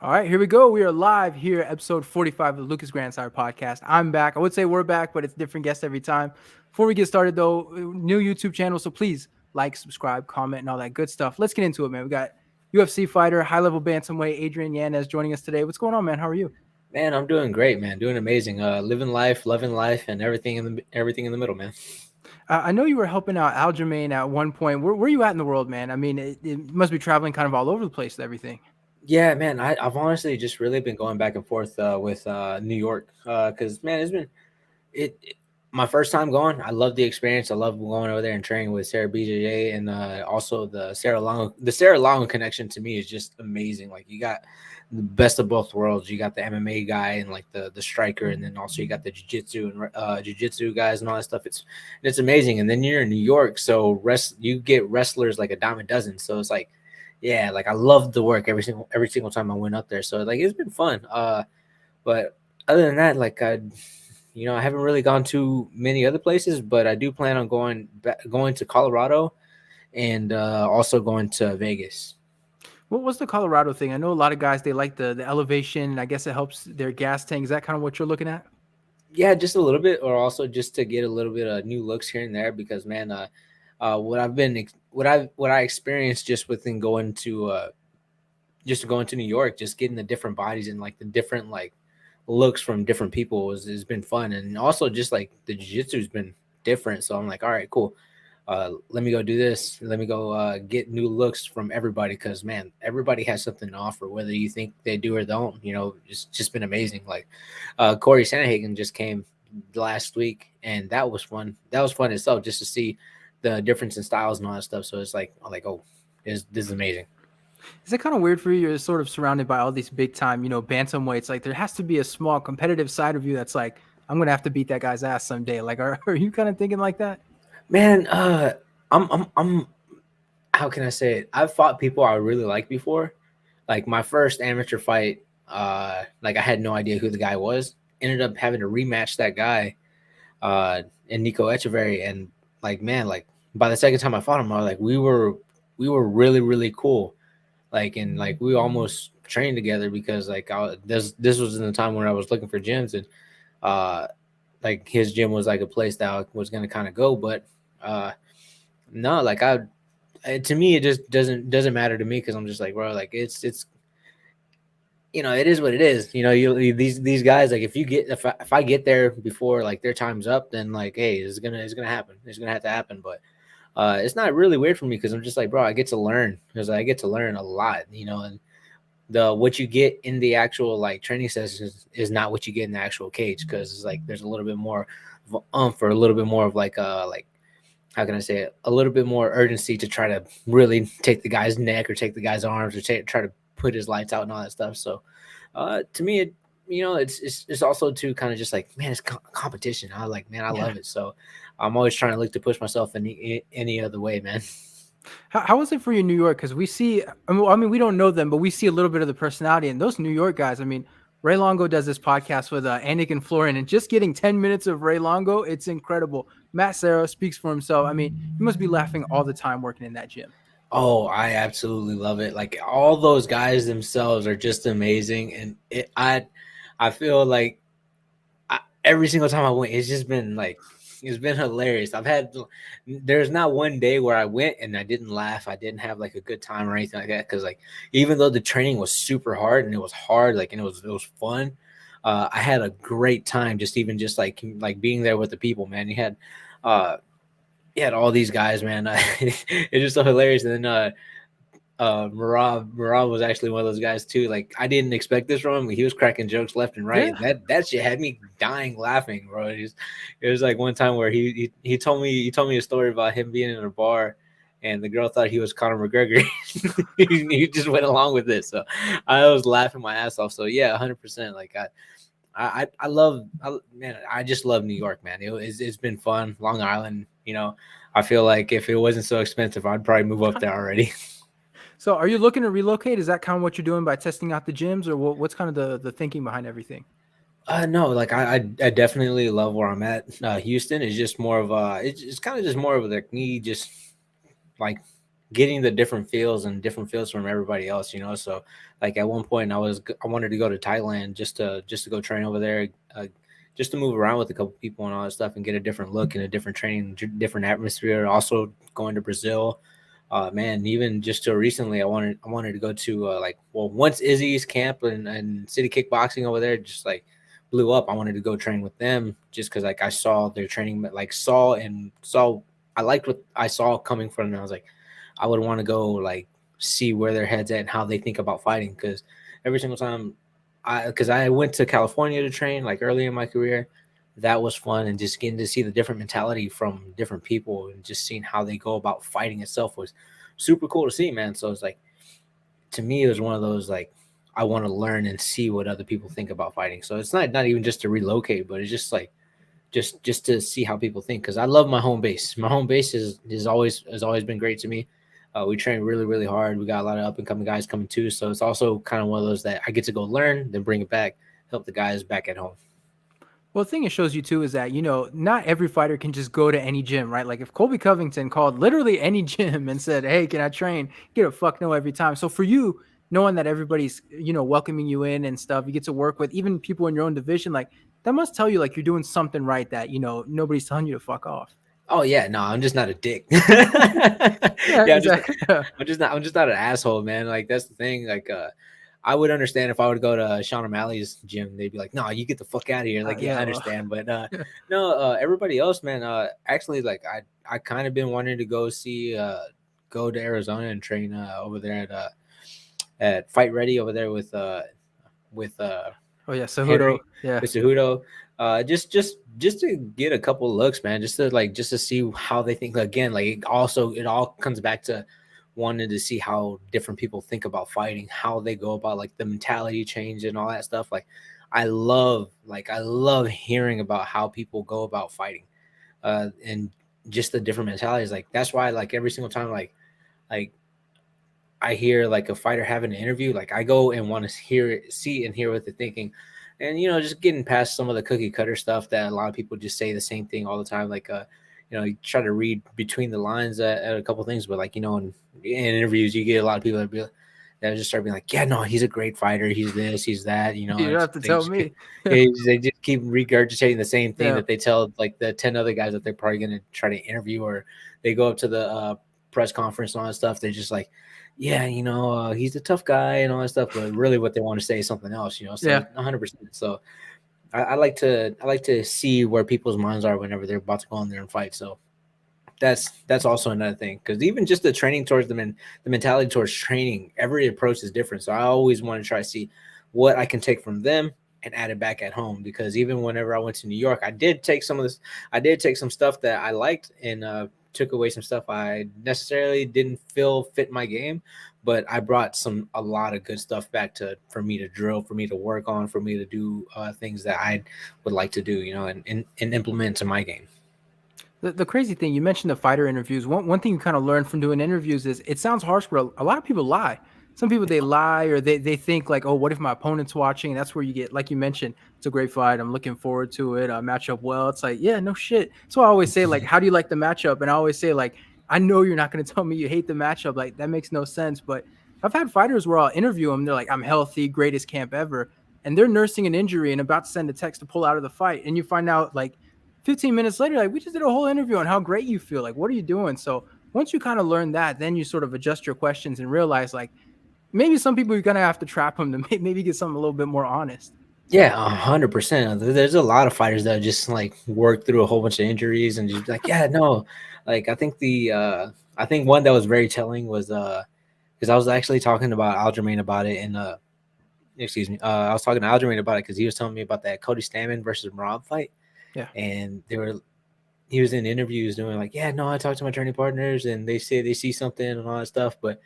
All right, here we go. We are live here, episode 45 of the Lucas Grandsire podcast. I'm back. I would say we're back, but it's different guests every time. Before we get started, though, new YouTube channel, so please like, subscribe, comment, and all that good stuff. Let's get into it, man. We got UFC fighter, high level bantamweight Adrian Yanez joining us today. What's going on, man? How are you? Man, I'm doing great, man. Doing amazing. Living life, loving life, and everything in the middle, man. I know you were helping out Aljamain at one point. Where you at in the world, man? I mean, it must be traveling kind of all over the place with everything. Yeah, man. I've honestly just really been going back and forth with New York because man, it's been it my first time going. I love the experience. I love going over there and training with Sarah BJJ and also the Sarah Longo connection to me is just amazing. Like you got the best of both worlds. You got the MMA guy and like the striker, and then also you got the jiu-jitsu guys and all that stuff. It's amazing. And then you're in New York, so you get wrestlers like a dime a dozen. So it's like, yeah, like I loved the work every single time I went up there. So like it's been fun. But other than that, like I haven't really gone to many other places, but I do plan on going to Colorado and also going to Vegas. What was the Colorado thing? I know a lot of guys they like the elevation. I guess it helps their gas tank. Is that kind of what you're looking at? Yeah, just a little bit, or also just to get a little bit of new looks here and there. Because man, what I experienced just within going to New York, just getting the different bodies and like the different like looks from different people has been fun, and also just like the jiu-jitsu has been different. So I'm like, all right, cool. Let me go do this. Let me go get new looks from everybody because man, everybody has something to offer, whether you think they do or don't. It's just been amazing. Like Corey Sandhagen just came last week, and that was fun. That was fun itself just to see the difference in styles and all that stuff. So it's like, I'm like, oh, this is amazing. Is it kind of weird for you? You're sort of surrounded by all these big time, bantamweights. Like there has to be a small competitive side of you that's like, I'm gonna have to beat that guy's ass someday. Like, are you kind of thinking like that? Man, I'm how can I say it? I've fought people I really liked before. Like my first amateur fight, like I had no idea who the guy was. Ended up having to rematch that guy, and Nico Echeverry, and like man, like by the second time I fought him, I was like we were really really cool. Like and like we almost trained together because like this was in the time when I was looking for gyms and uh like his gym was like a place that I was gonna kind of go, but uh no, like to me it just doesn't matter to me because I'm just like bro, like it's it is what it is. These guys like if I get there before like their time's up, then like hey, it's gonna happen. It's gonna have to happen. But it's not really weird for me because I'm just like bro, I get to learn because I get to learn a lot. And the what you get in the actual like training sessions is not what you get in the actual cage because it's like there's a little bit more of or a little bit more of like how can I say it, a little bit more urgency to try to really take the guy's neck or take the guy's arms or try to put his lights out and all that stuff. So to me, it's also to kind of just like man, it's competition. I like man, I Yeah. love it. So I'm always trying to look to push myself any other way, man. How was it for you in New York? Because we see, I mean, we don't know them, but we see a little bit of the personality. And those New York guys, I mean, Ray Longo does this podcast with Anik and Florian, and just getting 10 minutes of Ray Longo, it's incredible. Matt Serra speaks for himself. I mean, you must be laughing all the time working in that gym. Oh, I absolutely love it. Like all those guys themselves are just amazing, and I feel like every single time I went, it's just been like it's been hilarious. There's not one day where I went and I didn't laugh. I didn't have like a good time or anything like that. Because like even though the training was super hard and it was hard, like and it was fun, I had a great time. Just even just like being there with the people, man. Uh, you had all these guys, man. It's just so hilarious. And then Marab was actually one of those guys too. Like I didn't expect this from him. He was cracking jokes left and right, Yeah. and that shit had me dying laughing, bro. It was like one time where he told me a story about him being in a bar, and the girl thought he was Conor McGregor. He just went along with it, so I was laughing my ass off. So yeah, 100%. Like I love man, I just love New York, man. It's been fun. Long Island, I feel like if it wasn't so expensive, I'd probably move up there already. So are you looking to relocate? Is that kind of what you're doing by testing out the gyms, or what's kind of the thinking behind everything? No, like I definitely love where I'm at. Houston is just more of it's kind of just more of like me just like getting the different feels and different feels from everybody else, you know. So like at one point I wanted to go to Thailand just to go train over there, just to move around with a couple people and all that stuff and get a different look and a different training, different atmosphere. Also going to Brazil, man, even just till recently, I wanted to go to like, well, once Izzy's camp and City Kickboxing over there just like blew up, I wanted to go train with them just because like I saw their training, like saw I liked what I saw coming from them. I was like, I would want to go like see where their heads at and how they think about fighting because every single time I went to California to train like early in my career. That was fun, and just getting to see the different mentality from different people and just seeing how they go about fighting itself was super cool to see, man. So it's like, to me, it was one of those like, I want to learn and see what other people think about fighting. So it's not even just to relocate, but it's just like just to see how people think, because I love my home base. My home base has always been great to me. We train really really hard. We got a lot of up and coming guys coming too, so it's also kind of one of those that I get to go learn, then bring it back, help the guys back at home. Well, the thing it shows you too is that, not every fighter can just go to any gym, right? Like if Colby Covington called literally any gym and said, "Hey, can I train?" Get a fuck no every time. So for you, knowing that everybody's, welcoming you in and stuff, you get to work with even people in your own division, like that must tell you like you're doing something right, that, nobody's telling you to fuck off. Oh yeah, no, I'm just not a dick. Yeah, Yeah, exactly. Yeah. I'm just not an asshole, man. Like that's the thing. Like I would understand if I would go to Sean O'Malley's gym, they'd be like, "No, you get the fuck out of here." Like, yeah, I Yeah, well, understand, but yeah. no, everybody else, man. Actually, like I kind of been wanting to go to Arizona and train over there at Fight Ready over there with Oh yeah, Cejudo. Henry Yeah. with Cejudo. Just to get a couple of looks, man. Just to see how they think. Again, like it all comes back to wanting to see how different people think about fighting, how they go about like the mentality change and all that stuff. Like I love hearing about how people go about fighting, and just the different mentalities. Like that's why like every single time like I hear like a fighter having an interview, like I go and want to see and hear what they're thinking. And just getting past some of the cookie cutter stuff that a lot of people just say the same thing all the time. Like you try to read between the lines at a couple things, but like in interviews you get a lot of people that just start being like, yeah, no, he's a great fighter, he's this, he's that, You don't have to they tell just me. they just keep regurgitating the same thing Yeah. that they tell like the 10 other guys that they're probably going to try to interview, or they go up to the press conference and all that stuff. They're just like, yeah, he's a tough guy and all that stuff, but really what they want to say is something else, so Yeah. 100%. So I like to see where people's minds are whenever they're about to go in there and fight. So that's also another thing, because even just the training towards the mentality towards training, every approach is different. So I always want to try to see what I can take from them and add it back at home, because even whenever I went to New York, I did take some stuff that I liked and took away some stuff I necessarily didn't feel fit my game, but I brought a lot of good stuff back for me to drill, for me to work on, for me to do things that I would like to do, and implement to my game. The crazy thing, you mentioned the fighter interviews. One thing you kind of learn from doing interviews is it sounds harsh, but a lot of people lie. Some people they lie, or they think like, oh, what if my opponent's watching? And that's where you get, like you mentioned, it's a great fight. I'm looking forward to it. Match up well. It's like, yeah, no shit. So I always say like, how do you like the matchup? And I always say like, I know you're not going to tell me you hate the matchup. Like that makes no sense. But I've had fighters where I'll interview them. They're like, I'm healthy, greatest camp ever, and they're nursing an injury and about to send a text to pull out of the fight. And you find out like 15 minutes later, like we just did a whole interview on how great you feel. Like, what are you doing? So once you kind of learn that, then you sort of adjust your questions and realize like maybe some people you're gonna have to trap them to maybe get something a little bit more honest. Yeah, 100%. There's a lot of fighters that just like work through a whole bunch of injuries and just be like, yeah, no. Like I think one that was very telling was because I was actually talking about Aljamain about it, and excuse me, I was talking to Aljamain about it because he was telling me about that Cody Stamann versus Marab fight, Yeah. and he was in interviews doing like, yeah, no, I talked to my training partners and they say they see something and all that stuff, but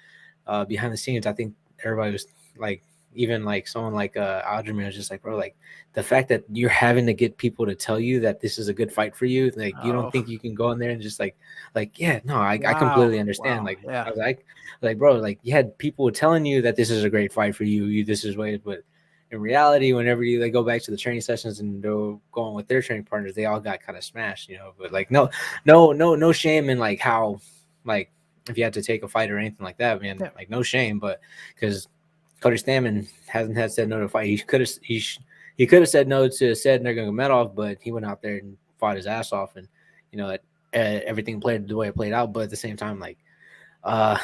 behind the scenes, I think everybody was like, even like someone like Aljamain was just like, bro, like the fact that you're having to get people to tell you that this is a good fight for you, like you don't Oh, think you can go in there and just like yeah, no, I wow. completely understand. Wow. Like Yeah. I was like bro, like you had people telling you that this is a great fight for you, this is way, but in reality, whenever they go back to the training sessions and they're going with their training partners, they all got kind of smashed, But like no shame in like how like if you had to take a fight or anything like that, man, Yeah. like no shame, but because Cody Stamann hasn't had said no to a fight, he could have said no to said Nurmagomedov, but he went out there and fought his ass off, and you know everything played the way it played out. But at the same time, like uh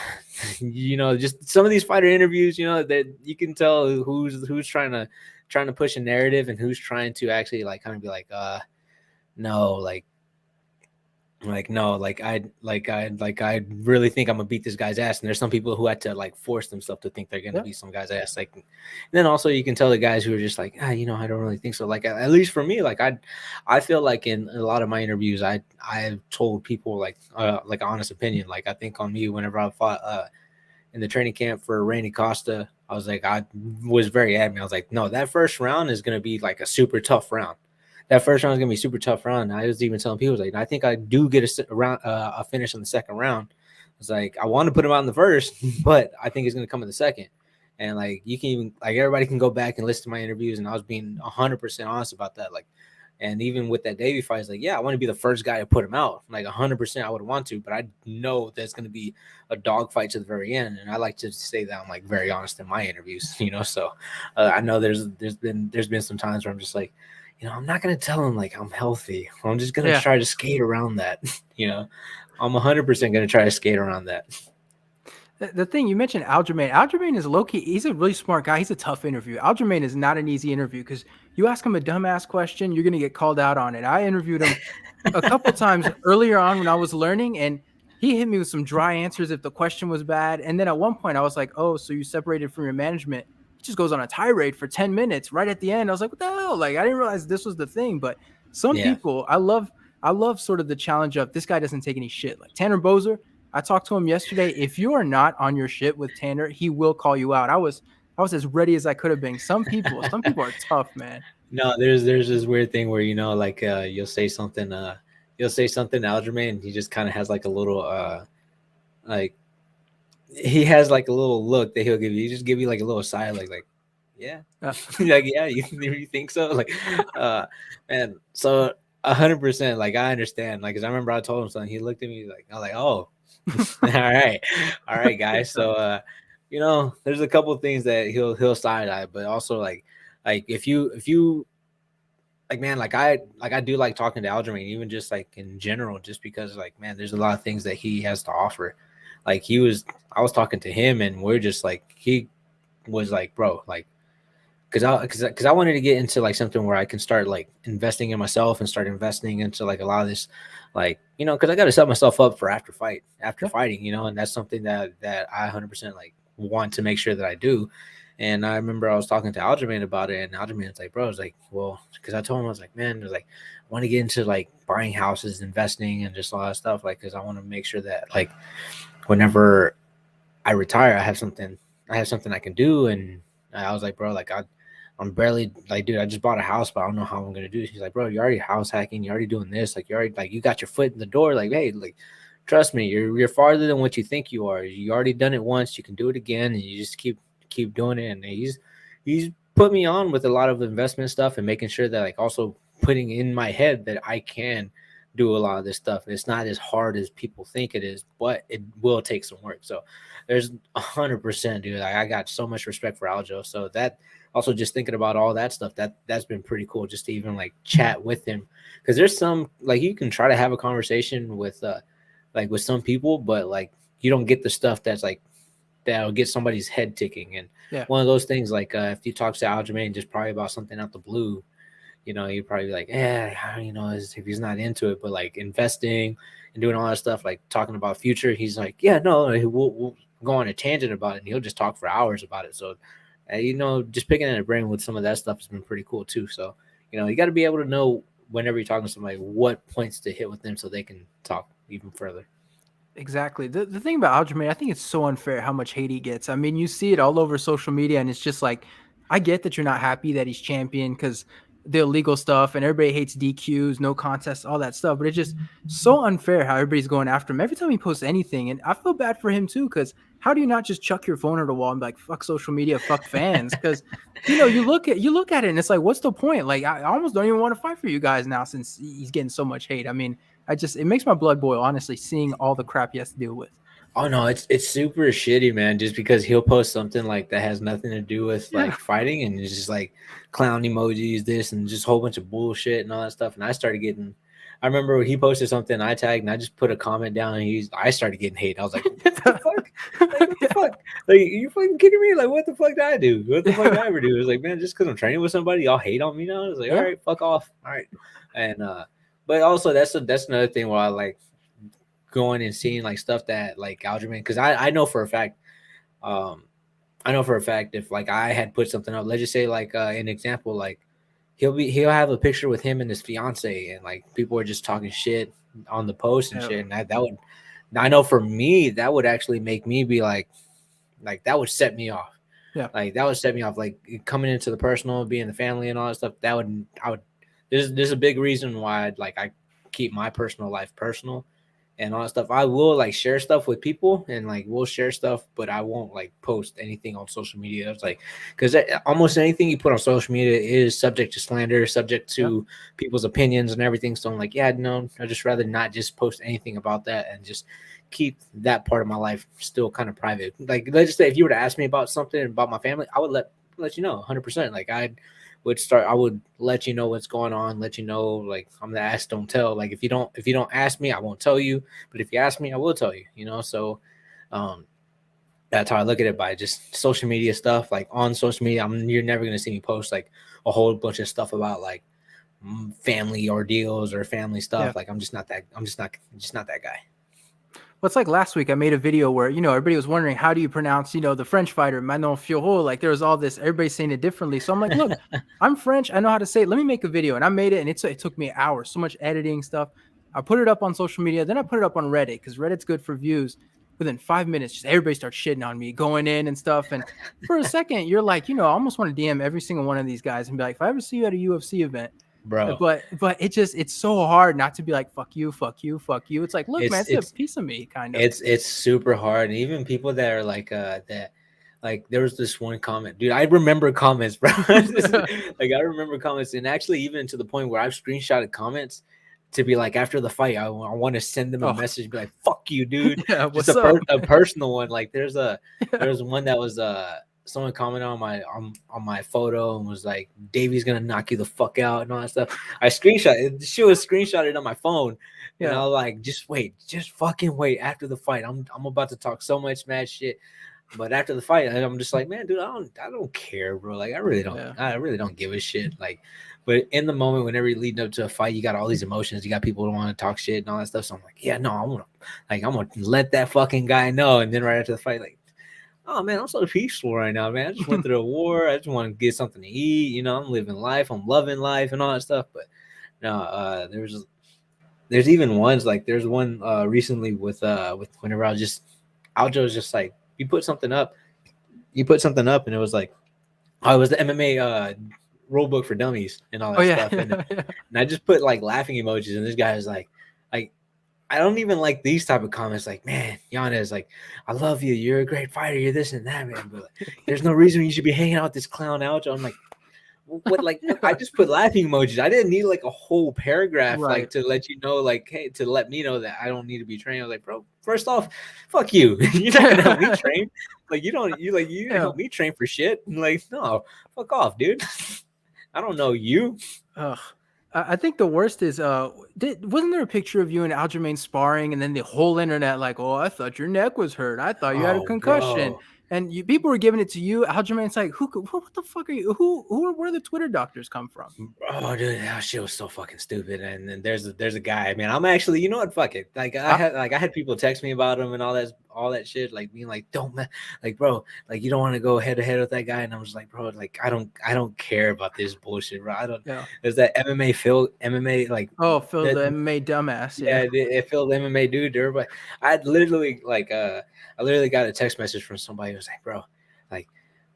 just some of these fighter interviews, that you can tell who's trying to push a narrative and who's trying to actually like kind of be like no, like no, I really think I'm gonna beat this guy's ass. And there's some people who had to like force themselves to think they're gonna beat some guy's ass. Like, and then also you can tell the guys who are just like, I don't really think so. Like at least for me, like I feel like in a lot of my interviews, I've told people like honest opinion. Like I think on me whenever I fought in the training camp for Randy Costa, I was like, I was very adamant. I was like, no, that first round is gonna be like a super tough round. That first round is gonna be a super tough round. I was even telling people like, I think I do get a finish in the second round. It's like I want to put him out in the first, but I think it's gonna come in the second. And like you can even like everybody can go back and listen to my interviews, and I was being 100% honest about that. Like, and even with that Davey fight, it's like, yeah, I want to be the first guy to put him out. Like 100%, I would want to, but I know there's gonna be a dog fight to the very end, and I like to say that I'm like very honest in my interviews, So I know there's been some times where I'm just like, I'm not going to tell him like I'm healthy. I'm just going to try to skate around that. I'm 100% going to try to skate around that. The thing you mentioned, Aljamain. Aljamain is low-key. He's a really smart guy. He's a tough interview. Aljamain is not an easy interview because you ask him a dumbass question, you're going to get called out on it. I interviewed him a couple times earlier on when I was learning, and he hit me with some dry answers if the question was bad. And then at one point I was like, oh, so you separated from your management. He just goes on a tirade for 10 minutes right at the end. I was like, what the hell? Like, I didn't realize this was the thing. But some people, I love sort of the challenge of this guy doesn't take any shit. Like Tanner Bozer, I talked to him yesterday. If you are not on your shit with Tanner, he will call you out. I was as ready as I could have been. Some people are tough, man. No, there's this weird thing where like you'll say something to Aljamain, and he just kind of has like a little like he has like a little look that he'll give you. He just give you like a little side like yeah. Like yeah, you think so? Like man, so 100%, like I understand. Like, cause I remember I told him something, he looked at me like, I was like, oh, all right, guys. So there's a couple of things that he'll side eye, but also like if you like, man, like I do like talking to Aljamain, even just like in general, just because like, man, there's a lot of things that he has to offer. Like I was talking to him, and we're just like, he was like, bro, like, cause I wanted to get into like something where I can start like investing in myself and start investing into like a lot of this, like, cause I got to set myself up for after fighting, and that's something that I 100% like want to make sure that I do. And I remember I was talking to Aljamain about it, and Aljamain's like, bro, I was like, well, because I told him, I was like, man, I was like, I want to get into like buying houses, investing, and just a lot of stuff, like, because I want to make sure that like whenever I retire, I have something I can do. And I was like, bro, like I'm barely like, dude, I just bought a house, but I don't know how I'm gonna do it. He's like, bro, you're already house hacking, you're already doing this, like, you're already like, you got your foot in the door, like, hey, like, trust me, you're farther than what you think you are. You already done it once, you can do it again, and you just keep doing it. And he's put me on with a lot of investment stuff and making sure that like also putting in my head that I can do a lot of this stuff. It's not as hard as people think it is, but it will take some work. So there's 100%, dude. I got so much respect for Aljo. So that also just thinking about all that stuff, that's been pretty cool just to even like chat with him. Cause there's some, like, you can try to have a conversation with like with some people, but like you don't get the stuff that's like that'll get somebody's head ticking. And one of those things, like if you talk to Aljamain just probably about something out the blue, you'd probably be like, if he's not into it, but like investing and doing all that stuff, like talking about future, he's like, yeah, no, we'll go on a tangent about it, and he'll just talk for hours about it. So, just picking at a brain with some of that stuff has been pretty cool too. So, you got to be able to know whenever you're talking to somebody what points to hit with them so they can talk even further. Exactly. The thing about Aljamain, I think it's so unfair how much hate he gets. I mean, you see it all over social media, and it's just like, I get that you're not happy that he's champion because the illegal stuff and everybody hates DQs, no contests, all that stuff. But it's just so unfair how everybody's going after him every time he posts anything. And I feel bad for him too, because how do you not just chuck your phone at the wall and be like, fuck social media, fuck fans? Because you look at it and it's like, what's the point? Like, I almost don't even want to fight for you guys now since he's getting so much hate. I mean, it makes my blood boil, honestly, seeing all the crap he has to deal with. Oh no, it's super shitty, man. Just because he'll post something like that has nothing to do with Yeah. like fighting, and it's just like clown emojis, this and just a whole bunch of bullshit and all that stuff. And I started getting. I remember when he posted something, I tagged and I just put a comment down, and I started getting hate. I was like, what the fuck? Like what the Yeah. fuck? Like you fucking kidding me? Like what the fuck did I do? What the fuck did I ever do? It was like, man, just because I'm training with somebody, y'all hate on me now. I was like, all Yeah. right, fuck off. All right, and but also that's another thing where I like going and seeing like stuff that like Algerman, because I know for a fact, um I know for a fact if like I had put something up, let's just say like an example, like he'll have a picture with him and his fiance, and like people are just talking shit on the post and Yeah. shit, and that would, I know for me that would actually make me be like that would set me off. Yeah. Like that would set me off. Like coming into the personal, being the family and all that stuff. That would I would. There's a big reason why I keep my personal life personal and all that stuff. I will like share stuff with people and like we'll share stuff, but I won't like post anything on social media. It's like because almost anything you put on social media is subject to slander, subject Yeah. to people's opinions and everything. So I'm like, yeah, no, I'd just rather not just post anything about that and just keep that part of my life still kind of private. Like let's just say if you were to ask me about something about my family, I would let you know 100%. Like I would let you know what's going on, let you know like I'm the ask don't tell. Like if you don't ask me, I won't tell you. But if you ask me, I will tell you, you know. So um that's how I look at it by just social media stuff. Like on social media, you're never gonna see me post like a whole bunch of stuff about like family ordeals or family Yeah. stuff. Like I'm just not that guy. Well, it's like last week I made a video where, everybody was wondering how do you pronounce, the French fighter Manon Fiorot. Like there was all this, everybody's saying it differently. So I'm like, look, I'm French. I know how to say it. Let me make a video. And I made it, and it took me hours, so much editing stuff. I put it up on social media. Then I put it up on Reddit because Reddit's good for views. Within 5 minutes, just everybody starts shitting on me, going in and stuff. And for a second, you're like, I almost want to DM every single one of these guys and be like, if I ever see you at a UFC event, Bro. but it's so hard not to be like fuck you, fuck you, fuck you. It's like, look, man, It's it's a it's piece of me, kind of. it's super hard. And even people that are like that like there was this one comment, dude. I remember comments, bro. Like I remember comments, and actually even to the point where I've screenshotted comments to be like after the fight, I want to send them a Oh, message, be like, "Fuck you, dude." yeah. Just What's up? a personal one. Like Yeah. there was one that was someone commented on my photo and was like, "Davey's gonna knock you the fuck out" and all that stuff. I screenshot it. She was screenshotted on my phone, and I Yeah. was like, "Just wait, just fucking wait." After the fight, I'm about to talk so much mad shit. But after the fight, I'm just like, man, dude, I don't care, bro. Like, Yeah. I really don't give a shit. Like, but in the moment, whenever you're leading up to a fight, you got all these emotions. You got people who want to talk shit and all that stuff. So I'm like, yeah, no, I'm gonna let that fucking guy know. And then right after the fight, like, oh man, I'm so peaceful right now, man. I just went through a war. I just want to get something to eat. You know, I'm living life. I'm loving life and all that stuff. But no, there's even ones like there's one recently with whenever Aljo was just like you put something up and it was like, oh, it was the MMA rule book for dummies and all Oh that yeah. stuff, Yeah. Yeah. and I just put like laughing emojis, and this guy is like I don't even like these type of comments. Like, man, Yanez, like, I love you. You're a great fighter. You're this and that, man. But like, there's no reason you should be hanging out with this clown Aljo. I'm like, what? Like, what? I Yeah. just put laughing emojis. I didn't need like a whole paragraph, like Right. to let you know, like, hey, to let me know that I don't need to be trained. I was like, bro, first off, fuck you. You're not gonna help me train. Like, you didn't Yeah. help me train for shit. I'm like, no, fuck off, dude. I don't know you. Ugh. I think the worst is wasn't there a picture of you and Aljamain sparring, and then the whole internet like, oh, I thought your neck was hurt, I thought you had a Oh, concussion, bro. and people were giving it to you. Aljamain's like, what the fuck are you? Where the Twitter doctors come from? Oh, dude, that shit was so fucking stupid. And then there's a guy, man. I'm actually, you know what? Fuck it. Ah, I had people text me about him and all that shit, like being like, like, bro, like you don't want to go head to head with that guy. And I was like, bro, like I don't care about this bullshit, bro. I don't. yeah. There's that MMA like Oh, Phil, that. the MMA dumbass. Yeah, Yeah. it filled MMA dude. Everybody, I literally I literally got a text message from somebody who was like, bro, like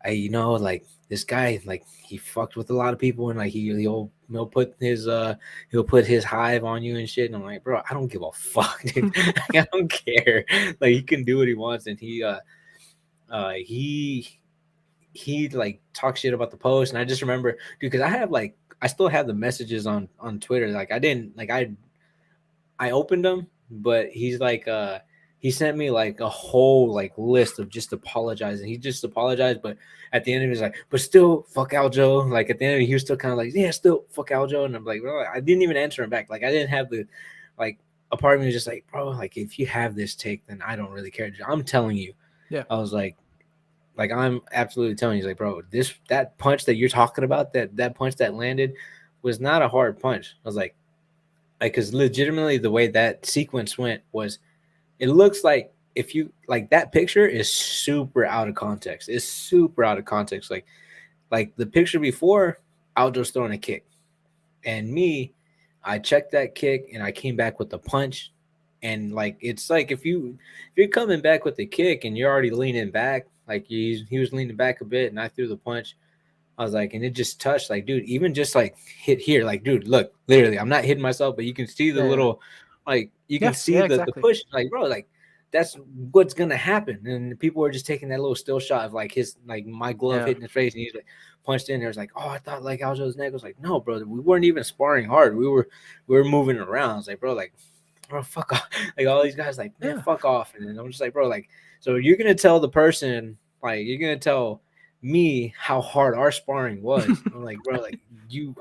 like this guy, like he fucked with a lot of people, and like he'll put his hive on you and shit. And I'm like, bro, I don't give a fuck, dude. I don't care. Like he can do what he wants, and uh he he like talks shit about the post. And I just remember, dude, because I still have the messages on Twitter. Like I didn't like I opened them, but he sent me like a whole like list of just apologizing. He just apologized, but at the end of it, he's like, but still, fuck Aljo. Like at the end of it, he was still kind of like, yeah, still fuck Aljo. And I'm like, bro, I didn't even answer him back. Like I didn't have the like a part of me was just like, bro, like if you have this take, then I don't really care. I'm telling you. Yeah. I was like I'm absolutely telling you, he's like, bro, that punch that you're talking about, that punch that landed was not a hard punch. I was like, because legitimately the way that sequence went was, it looks like if you like that picture is super out of context. It's super out of context. Like the picture before, Aldo's throwing a kick, and me, I checked that kick and I came back with the punch. And like it's like if you're coming back with the kick and you're already leaning back, like he was leaning back a bit and I threw the punch. I was like, and it just touched, like, dude, even just like hit here, like, dude, look, literally, I'm not hitting myself, but you can see the Yeah. Yeah. little, like, you can Yeah. see Yeah. the Exactly. push, like, bro, like, that's what's gonna happen. And people are just taking that little still shot of like his, like, my glove Yeah. hitting his face, and he's like punched in there. It's like, oh, I thought like Aljo's neck was like, no, bro, we weren't even sparring hard. We were moving around. It's like, bro, fuck off. Like all these guys, like, man, Yeah. fuck off. And then I'm just like, bro, like, so you're gonna tell the person, like, you're gonna tell me how hard our sparring was. I'm like, bro, like, you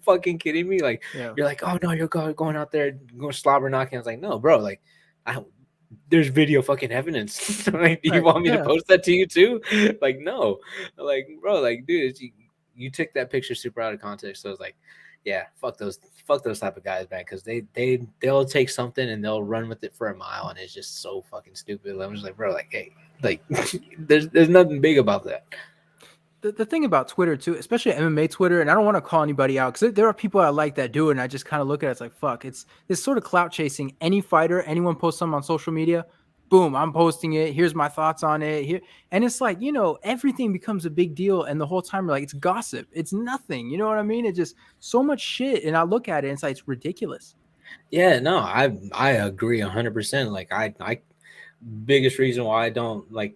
fucking kidding me? Like, Yeah. you're like, oh no, you're going out there going slobber knocking. I was like, no, bro, like, I there's video fucking evidence. Like, do you Right. want me to Yeah. post that to you too? Like, no, like, bro, like, dude, you took that picture super out of context. So I was like, yeah, fuck those type of guys, man, because they'll take something and they'll run with it for a mile, and it's just so fucking stupid. I'm just like, bro, like, hey, like, there's nothing big about that. The thing about Twitter too, especially MMA Twitter, and I don't want to call anybody out because there are people I like that do it, and I just kind of look at it, it's like, fuck, it's sort of clout chasing. Any fighter, anyone posts something on social media, boom, I'm posting it. Here's my thoughts on it. Here, and it's like, everything becomes a big deal, and the whole time we're like, it's gossip, it's nothing. You know what I mean? It's just so much shit, and I look at it, and it's like it's ridiculous. Yeah, no, I agree 100%. Like I biggest reason why I don't like,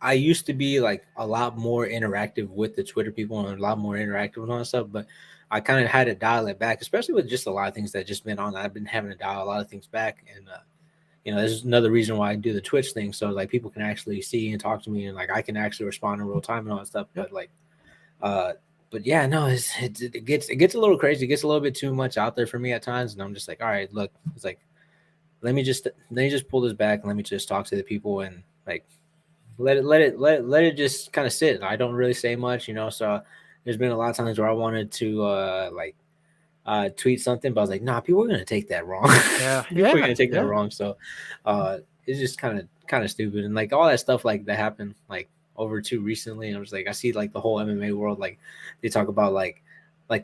I used to be like a lot more interactive with the Twitter people and a lot more interactive with all that stuff, but I kind of had to dial it back, especially with just a lot of things that just been on. I've been having to dial a lot of things back, and this is another reason why I do the Twitch thing, so like people can actually see and talk to me, and like I can actually respond in real time and all that stuff. Yeah. Uh, but yeah, no, it gets a little crazy. It gets a little bit too much out there for me at times, and I'm just like, all right, look, it's like let me just pull this back and let me just talk to the people and like let it just kind of sit. I don't really say much, so there's been a lot of times where I wanted to tweet something, but I was like, nah, people are gonna take that wrong. Yeah. People are Yeah. gonna take that Yeah. wrong. So it's just kind of stupid. And like all that stuff like that happened like over too recently. And I was like, I see like the whole MMA world, like they talk about like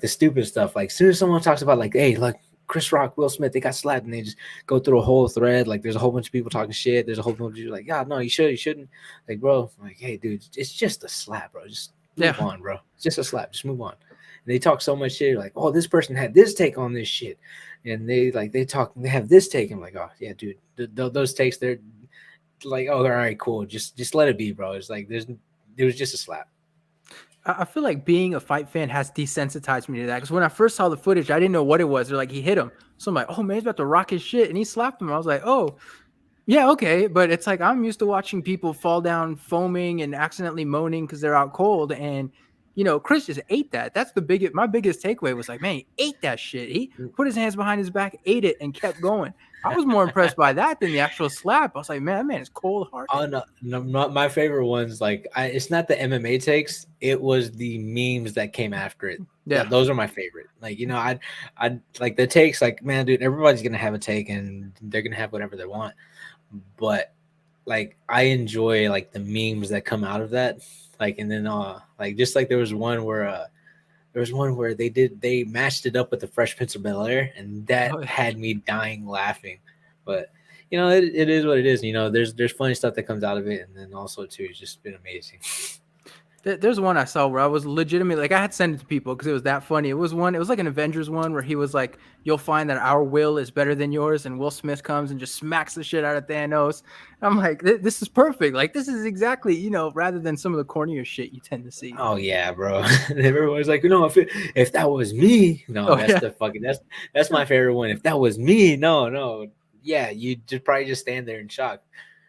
the stupid stuff. Like as soon as someone talks about like, hey, look, Chris Rock, Will Smith, they got slapped, and they just go through a whole thread. Like there's a whole bunch of people talking shit. There's a whole bunch of people like, yeah, no, you shouldn't. Like, bro, I'm like, hey, dude, it's just a slap, bro. Just Yeah. move on, bro. It's just a slap. Just move on. And they talk so much shit, like, oh, this person had this take on this shit, and they have this take. I'm like, oh yeah, dude, those takes, they're like, oh, all right, cool, just let it be, bro. It's like there was just a slap. I feel like being a fight fan has desensitized me to that because when I first saw the footage, I didn't know what it was. They're like, he hit him. So I'm like, oh man, he's about to rock his shit. And he slapped him. I was like, oh, yeah, okay. But it's like I'm used to watching people fall down foaming and accidentally moaning because they're out cold. And, Chris just ate that. That's my biggest takeaway was like, man, he ate that shit. He put his hands behind his back, ate it, and kept going. I was more impressed by that than the actual slap. I was like, man, that man is cold Oh hearted. no, no, not my favorite ones. Like, it's not the MMA takes; it was the memes that came after it. Yeah. Those are my favorite. Like, I like the takes. Like, man, dude, everybody's gonna have a take, and they're gonna have whatever they want. But like, I enjoy like the memes that come out of that. Like, and then like just like there was one where they matched it up with the Fresh Prince of Bel Air, and that Oh, had me dying laughing. But it is what it is. There's funny stuff that comes out of it, and then also too, it's just been amazing. There's one I saw where I was legitimately like I had to send it to people because it was that funny. It was like an Avengers one where he was like, "You'll find that our will is better than yours," and Will Smith comes and just smacks the shit out of Thanos. I'm like, this is perfect. Like this is exactly rather than some of the cornier shit you tend to see. Oh yeah, bro. Everyone's like, if that was me, no, Oh that's yeah, the fucking that's my favorite one. If that was me, no, yeah, you just probably just stand there in shock.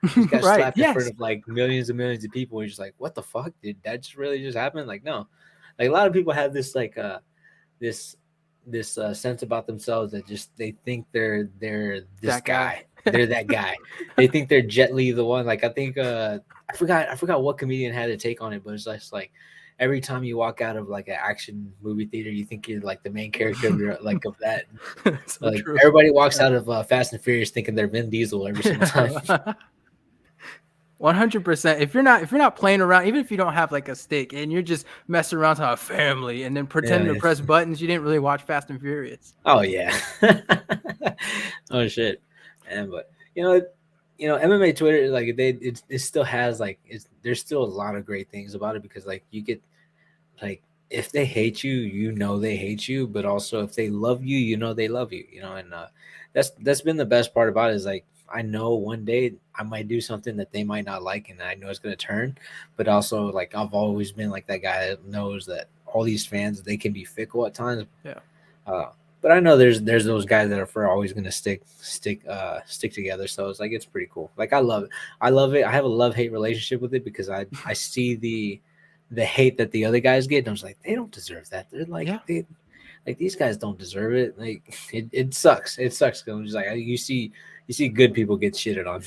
You just got Right. slapped in front Yes. of like millions and millions of people. And you're just like, what the fuck? Did that just really just happen? Like, no. Like a lot of people have this like this sense about themselves that just they think they're this That guy. guy. They're that guy. They think they're Jet Li the one. Like I think I forgot what comedian had a take on it, but it's just like every time you walk out of like an action movie theater, you think you're like the main character of your like of that. So Like true. everybody walks out of Fast and Furious thinking they're Vin Diesel every single time. 100%. If you're not playing around, even if you don't have like a stick and you're just messing around to a family and then pretending to Yeah. press buttons, you didn't really watch Fast and Furious. Oh yeah. Oh shit. And but MMA Twitter like it still has like there's still a lot of great things about it because like you get like if they hate you, you know they hate you, but also if they love you, you know they love you, and that's been the best part about it is like I know one day I might do something that they might not like and I know it's gonna turn, but also like I've always been like that guy that knows that all these fans they can be fickle at times. Yeah. Uh, but I know there's those guys that are for always gonna stick together. So it's like it's pretty cool. Like I love it. I love it. I have a love hate relationship with it because I see the hate that the other guys get, and I was like, they don't deserve that. They're like Yeah. they like these guys don't deserve it. Like it sucks. It sucks because I'm just like you see good people get shitted on.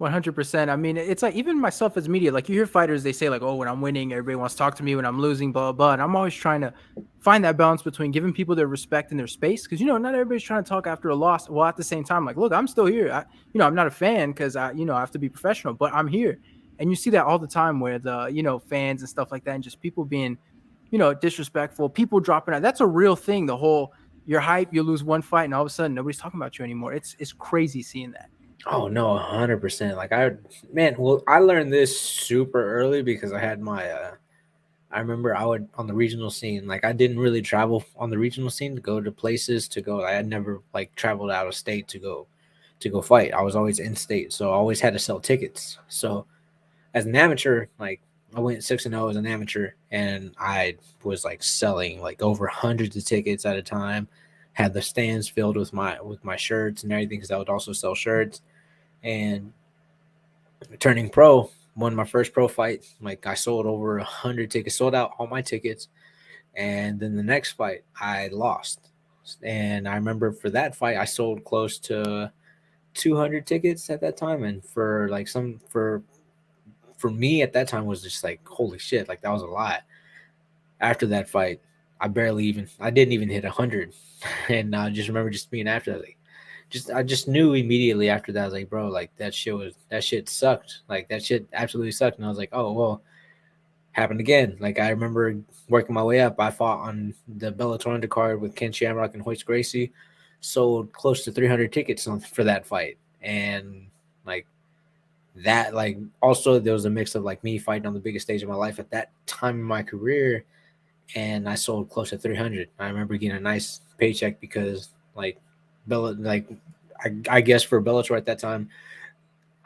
100%. I mean, it's like even myself as media, like you hear fighters, they say like, "Oh, when I'm winning, everybody wants to talk to me. When I'm losing, blah blah." Blah. And I'm always trying to find that balance between giving people their respect and their space, because not everybody's trying to talk after a loss. Well, at the same time, like, look, I'm still here. I'm not a fan because I have to be professional, but I'm here. And you see that all the time where the fans and stuff like that, and just people being disrespectful, people dropping out. That's a real thing. The whole you're hype, you lose one fight, and all of a sudden nobody's talking about you anymore. It's crazy seeing that. Oh no, 100%. Like well, I learned this super early because I had my I remember I would on the regional scene, like I didn't really travel on the regional scene to go to places to go. I had never like traveled out of state to go fight. I was always in state, so I always had to sell tickets. So as an amateur, like I went 6-0 as an amateur, and I was like selling like over hundreds of tickets at a time. Had the stands filled with my shirts and everything because I would also sell shirts. And turning pro, won my first pro fight. Like I sold over 100 tickets, sold out all my tickets, and then the next fight I lost. And I remember for that fight I sold close to 200 tickets at that time, and for like some for me at that time was just like holy shit, like that was a lot. After that fight, I didn't even hit 100, and I just remember just being after that, like, I just knew immediately after that. I was like, bro, like that shit sucked. Like that shit absolutely sucked. And I was like, oh well, happened again. Like I remember working my way up. I fought on the Bellator undercard with Ken Shamrock and Hoist Gracie. Sold close to 300 tickets for that fight, and like that, like also there was a mix of like me fighting on the biggest stage of my life at that time in my career, and I sold close to 300. I remember getting a nice paycheck because like like I guess for Bellator at that time,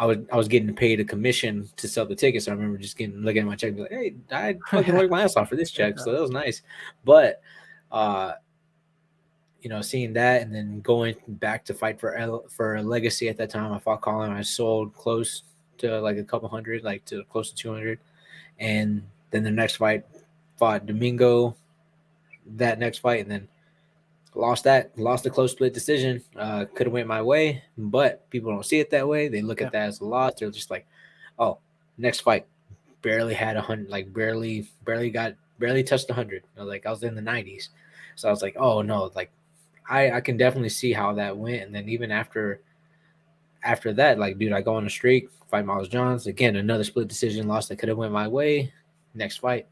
I was getting paid a commission to sell the tickets. So I remember just looking at my check and be like, hey, I fucking Yeah. worked my ass off for this check. Yeah. So that was nice. But uh, seeing that and then going back to fight for a legacy at that time, I fought Colin. I sold close to like a couple hundred, like to close to 200. And then the next fight, fought Domingo that next fight, and then lost a close split decision. Could have went my way, but people don't see it that way. They look Yeah. at that as a loss. They're just like, oh, next fight barely had 100, like barely touched 100. Like I was in the 90s, so I was like, oh no, like I can definitely see how that went. And then even after that, like dude, I go on a streak, fight Miles Johns again, another split decision loss that could have went my way. Next fight,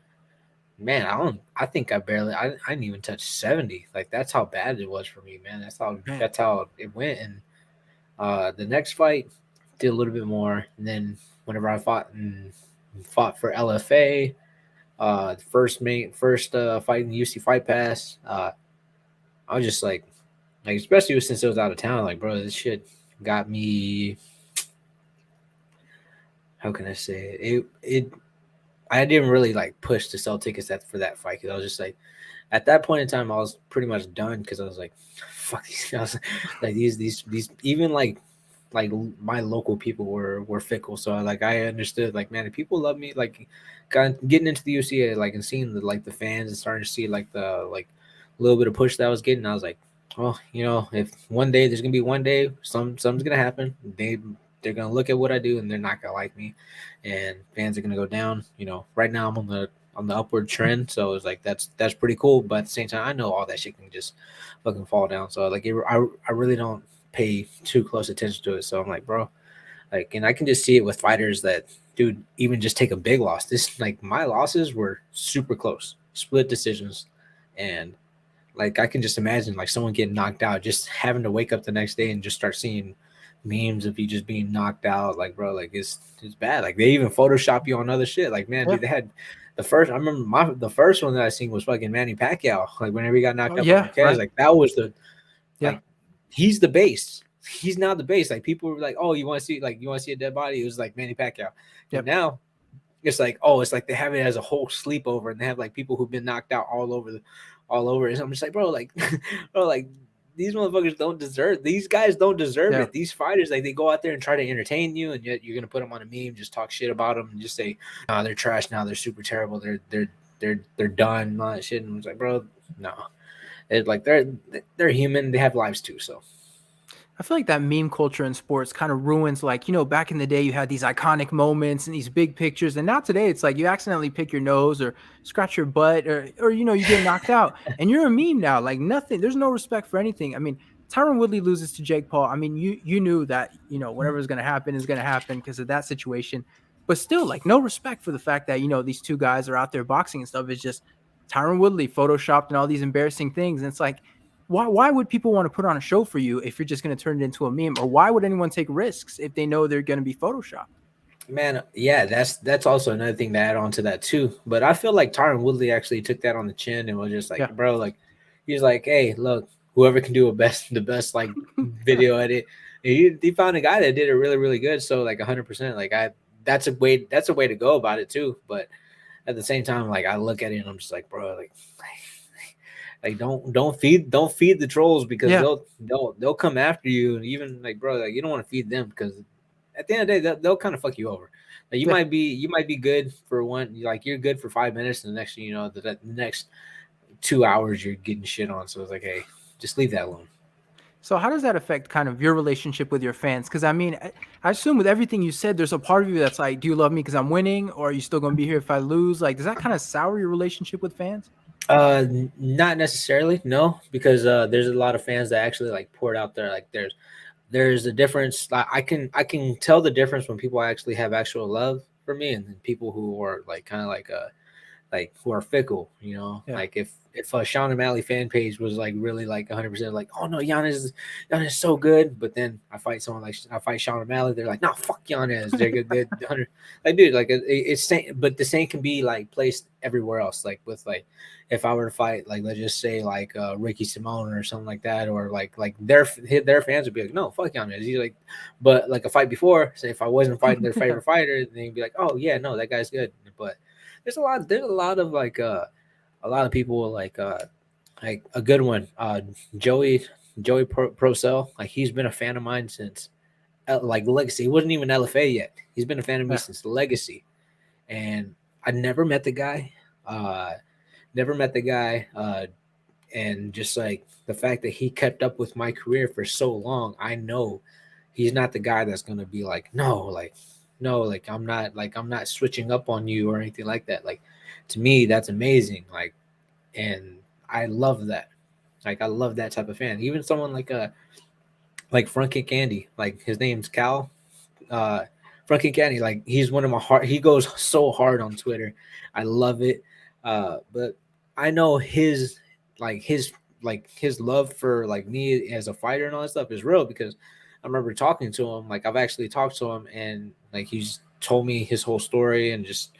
man, I think I didn't even touch 70. Like that's how bad it was for me, man. Man. That's how it went. And the next fight did a little bit more. And then whenever I fought for LFA, first fight in the UC Fight Pass, I was just like especially since it was out of town, like bro, this shit got me. How can I say it? It I didn't really like push to sell tickets for that fight because I was just like, at that point in time, I was pretty much done because I was like, fuck these guys, like these even like my local people were fickle. So like I understood like, man, if people love me, like getting into the UCA, like, and seeing the fans and starting to see like the like little bit of push that I was getting, I was like, well, if one day there's gonna be one day something's gonna happen, they're gonna look at what I do and they're not gonna like me, and fans are gonna go down. Right now I'm on the upward trend, so it's like that's pretty cool. But at the same time, I know all that shit can just fucking fall down. So like I really don't pay too close attention to it. So I'm like, bro, like, and I can just see it with fighters that, dude, even just take a big loss. This, like, my losses were super close, split decisions, and like I can just imagine like someone getting knocked out, just having to wake up the next day and just start seeing memes of you just being knocked out. Like, bro, like it's bad. Like they even Photoshop you on other shit. Like, man, Yeah. dude, they had the first. I remember the first one that I seen was fucking Manny Pacquiao. Like whenever he got knocked Oh, out by yeah. Marquez, Right. like that was the Yeah. like he's the base. He's now the base. Like people were like, oh, you want to see a dead body? It was like Manny Pacquiao, and Yep. now it's like, oh, it's like they have it as a whole sleepover, and they have like people who've been knocked out all over. And I'm just like, bro, like, bro, like these motherfuckers don't deserve. These guys don't deserve Yeah. it. These fighters, like, they go out there and try to entertain you, and yet you're gonna put them on a meme, just talk shit about them, and just say, nah, they're trash now. They're super terrible. They're done. And all that shit. And it's like, bro, no, it's like they're human. They have lives too. So I feel like that meme culture in sports kind of ruins, like, back in the day, you had these iconic moments and these big pictures. And now today, it's like you accidentally pick your nose or scratch your butt or you get knocked out and you're a meme now. Like nothing, there's no respect for anything. I mean, Tyron Woodley loses to Jake Paul. I mean, you knew that, whatever's going to happen is going to happen because of that situation. But still, like, no respect for the fact that, these two guys are out there boxing and stuff. It's just Tyron Woodley photoshopped and all these embarrassing things. And it's like, why would people want to put on a show for you if you're just going to turn it into a meme? Or why would anyone take risks if they know they're going to be photoshopped? man, yeah, that's also another thing to add on to that too. But I feel like Tyron Woodley actually took that on the chin and was just like, Yeah. bro, like he's like, hey, look, whoever can do the best like video edit. And he found a guy that did it really, really good. So like 100%, like that's a way to go about it too. But at the same time, like I look at it and I'm just like, bro, like don't feed the trolls because Yeah. they'll come after you. And even like, bro, like you don't want to feed them because at the end of the day, they'll kind of fuck you over. Like Yeah. you might be good for like you're good for 5 minutes, and the next thing you know, the next 2 hours you're getting shit on. So it's like, hey, just leave that alone. So how does that affect kind of your relationship with your fans? Because I mean, I assume with everything you said, there's a part of you that's like, do you love me because I'm winning, or are you still going to be here if I lose? Like, does that kind of sour your relationship with fans? Not necessarily, no, because there's a lot of fans that actually like pour it out there. Like there's a difference. I can tell the difference when people actually have actual love for me, and then people who are like kind of like who are fickle, Yeah. like if a Sean O'Malley fan page was like really like 100% like, oh no, Yanez is so good, but then I fight Sean O'Malley, they're like, no, fuck Yanez, they're good, they're 100, like, dude, like it's same, but the same can be like placed everywhere else, like with like if I were to fight, like, let's just say like Ricky Simone or something like that, or like their fans would be like, no, fuck Yanez, he's like, but like a fight before, say if I wasn't fighting their Yeah. favorite fighter, then they'd be like, oh yeah, no, that guy's good, but there's a lot of like a lot of people like a good one, Joey Procell, like he's been a fan of mine since like Legacy. He wasn't even LFA yet. He's been a fan of me Yeah. since Legacy, and I never met the guy. uh Never met the guy, and just like the fact that he kept up with my career for so long, I know he's not the guy that's gonna be like, no, like I'm not switching up on you or anything like that. Like, to me, that's amazing. Like, and I love that. Like, I love that type of fan. Even someone like Front Kick Andy, like his name's Cal. Uh, Front Kick Andy, like he's one of my heart. He goes so hard on Twitter. I love it. But I know his his love for like me as a fighter and all that stuff is real because I remember talking to him. Like, I've actually talked to him, and like he's told me his whole story and just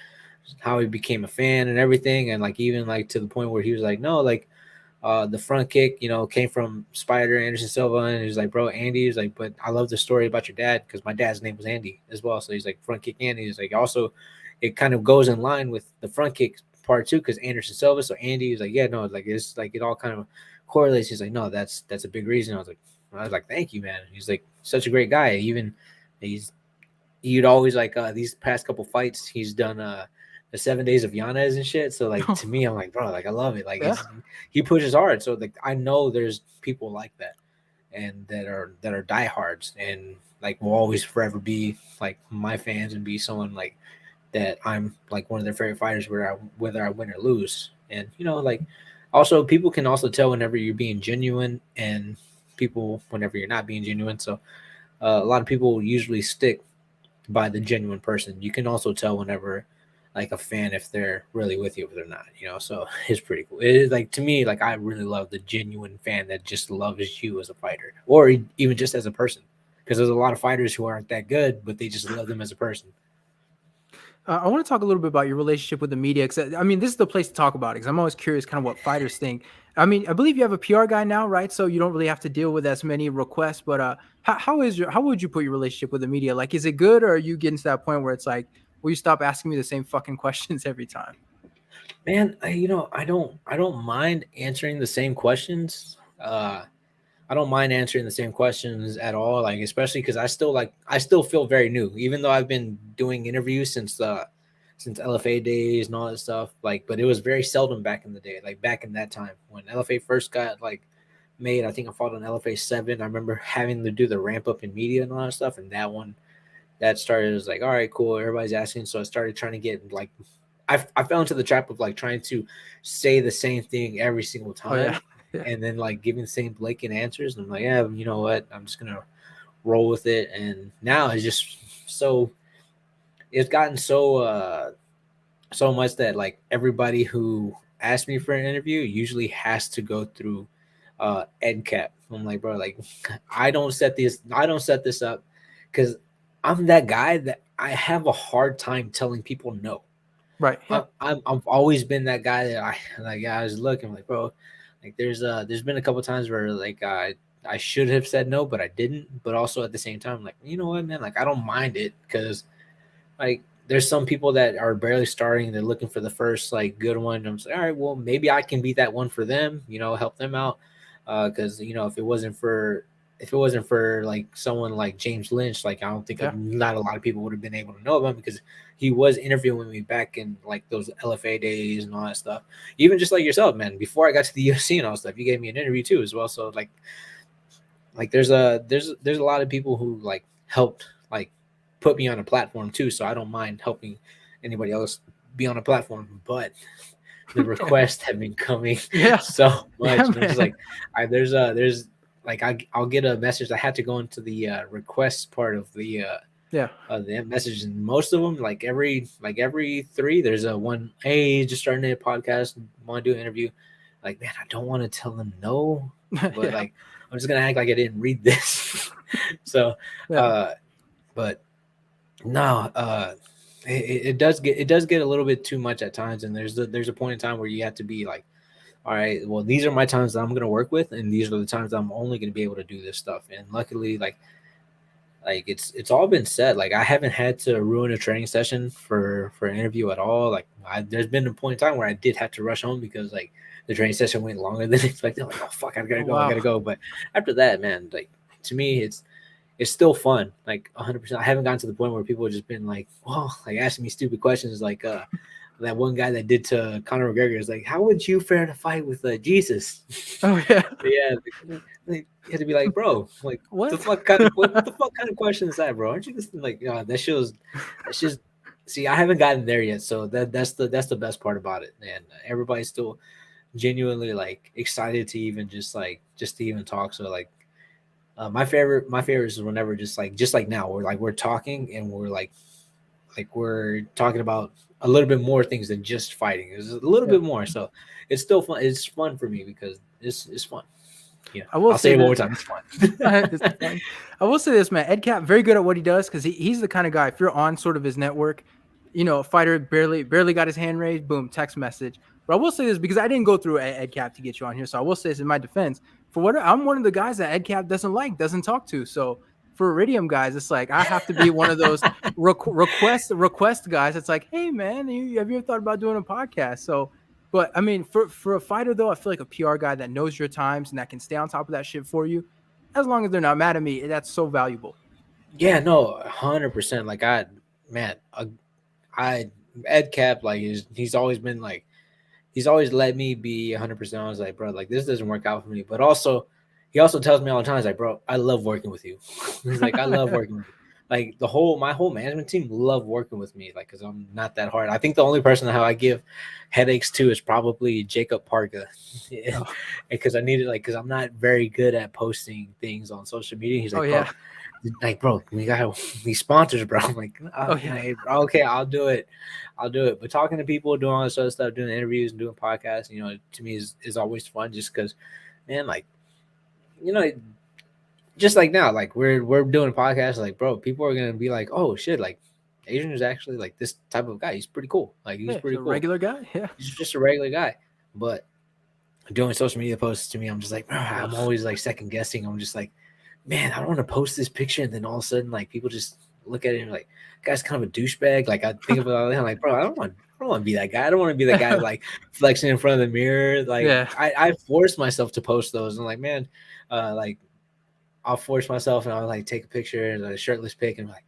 how he became a fan and everything, and like even like to the point where he was like, no, like the front kick, came from Spider Anderson Silva, and he's like, bro, Andy is like, but I love the story about your dad because my dad's name was Andy as well. So he's like, front kick Andy. He's like, also, it kind of goes in line with the front kick part too, because Anderson Silva. So Andy was like, yeah, no, like it's like it all kind of correlates. He's like, no, that's a big reason. I was like, thank you, man. He's like such a great guy. Even he'd always like these past couple fights he's done the 7 days of Yanez and shit. So like to me, I'm like, bro, like I love it. Like Yeah. he pushes hard. So like I know there's people like that and that are diehards and like will always forever be like my fans and be someone like that I'm like one of their favorite fighters whether I win or lose. And like also people can also tell whenever you're being genuine and people whenever you're not being genuine. So a lot of people usually stick by the genuine person. You can also tell whenever like a fan if they're really with you if they're not. So it's pretty cool. It is like to me, like I really love the genuine fan that just loves you as a fighter or even just as a person. Because there's a lot of fighters who aren't that good, but they just love them as a person. I want to talk a little bit about your relationship with the media, because I mean, this is the place to talk about it. Because I'm always curious, kind of what fighters think. I mean, I believe you have a PR guy now, right? So you don't really have to deal with as many requests. But how would you put your relationship with the media? Like, is it good, or are you getting to that point where it's like, will you stop asking me the same fucking questions every time? Man, I don't mind answering the same questions. I don't mind answering the same questions at all. Like especially because I still feel very new, even though I've been doing interviews since LFA days and all that stuff. Like, but it was very seldom back in the day. Like back in that time when LFA first got like made, I think I fought on LFA 7. I remember having to do the ramp up in media and all that stuff, and that one that started as like, all right, cool, everybody's asking, so I started trying to get like I fell into the trap of like trying to say the same thing every single Oh yeah, time yeah, and then like giving the same blatant answers. And I'm like, yeah, you know what? I'm just gonna roll with it. And now it's just so it's gotten so much that like everybody who asks me for an interview usually has to go through Ed Cap. I'm like, bro, like I don't set this up because I'm that guy that I have a hard time telling people no. right, yeah, I've always been that guy that I was looking like, bro, like there's been a couple times where like I should have said no but I didn't, but also at the same time like, you know what, man, like I don't mind it because like there's some people that are barely starting, they're looking for the first like good one. I'm just like, all right, well maybe I can be that one for them, help them out. Because if it wasn't for like someone like James Lynch, like I don't think yeah. not a lot of people would have been able to know about him because he was interviewing me back in like those LFA days and all that stuff. Even just like yourself, man. Before I got to the UFC and all that stuff, you gave me an interview too as well. So like there's a lot of people who like helped like put me on a platform too. So I don't mind helping anybody else be on a platform, but the requests have been coming Yeah, so yeah, much, and I'm just man. like, there's like I'll get a message. I had to go into the request part of Yeah, the messages, and most of them, like every three, there's a one. Hey, just starting a podcast, want to do an interview. Like, man, I don't want to tell them no, but yeah, like I'm just gonna act like I didn't read this. So, yeah. uh, but no, it does get a little bit too much at times, and there's a point in time where you have to be like, all right, well these are my times that I'm gonna work with, and these are the times I'm only gonna be able to do this stuff. And luckily, like it's all been set. Like I haven't had to ruin a training session for an interview at all. Like there's been a point in time where I did have to rush home because like the training session went longer than expected. Like, oh fuck, I gotta Oh go, I wow. gotta go. But after that, man, like to me, it's still fun, like 100%. I haven't gotten to the point where people have just been like, well, like asking me stupid questions, like that one guy that did to Conor McGregor is like, how would you fare to fight with Jesus? Oh yeah. Yeah, like, you had to be like, bro, like the What? fuck kind of what the fuck kind of question is that, bro? Aren't you just like, that's just see, I haven't gotten there yet, so that's the best part about it, and everybody's still genuinely like excited to even just to even talk. So like my favorite is whenever just like now we're talking and we're talking about a little bit more things than just fighting. It's a little Yeah. bit more, so it's still fun. It's fun for me because it's fun. Yeah, I will I'll say say it one more this. time. It's fun. It's fun. I will say this, man. Ed Cap, very good at what he does, because he's the kind of guy. If you're on sort of his network, a fighter barely got his hand raised, boom, text message. But I will say this because I didn't go through Ed Cap to get you on here, so I will say this in my defense. For what I'm one of the guys that Ed Cap doesn't talk to. So for Iridium guys, it's like I have to be one of those request guys. It's like, hey man, have you ever thought about doing a podcast? So, but I mean, for a fighter though, I feel like a PR guy that knows your times and that can stay on top of that shit for you, as long as they're not mad at me, that's so valuable. Yeah, no, 100%. Like man, I Ed Cap, like he's always been like he's always let me be 100%. I was like, bro, like this doesn't work out for me. But also, he also tells me all the time, he's like, bro, I love working with you. He's like, I love working with you. Like my whole management team love working with me, like because I'm not that hard. I think the only person how I give headaches to is probably Jacob Parga, Oh, because I needed like because I'm not very good at posting things on social media. He's oh like, bro, yeah, we got these sponsors, bro. I'm like, oh yeah. hey, okay, I'll do it. But talking to people, doing all this other stuff, doing interviews and doing podcasts, to me is always fun just because, man, like, you know, just like now, like we're doing a podcast, like, bro, people are gonna be like, oh shit, like Adrian is actually like this type of guy. He's pretty cool. Like he's Yeah, pretty a cool. regular guy. Yeah. He's just a regular guy. But doing social media posts to me, I'm just like, bro, I'm Ugh. always like second guessing. I'm just like, man, I don't want to post this picture, and then all of a sudden, like people just look at it and like, guy's kind of a douchebag. Like I think about it, I'm like, bro, I don't want to be that guy. I don't want to be that guy like flexing in front of the mirror. Like Yeah. I force myself to post those. And like, man, like I'll force myself and I'll like take a picture and a shirtless pic and like,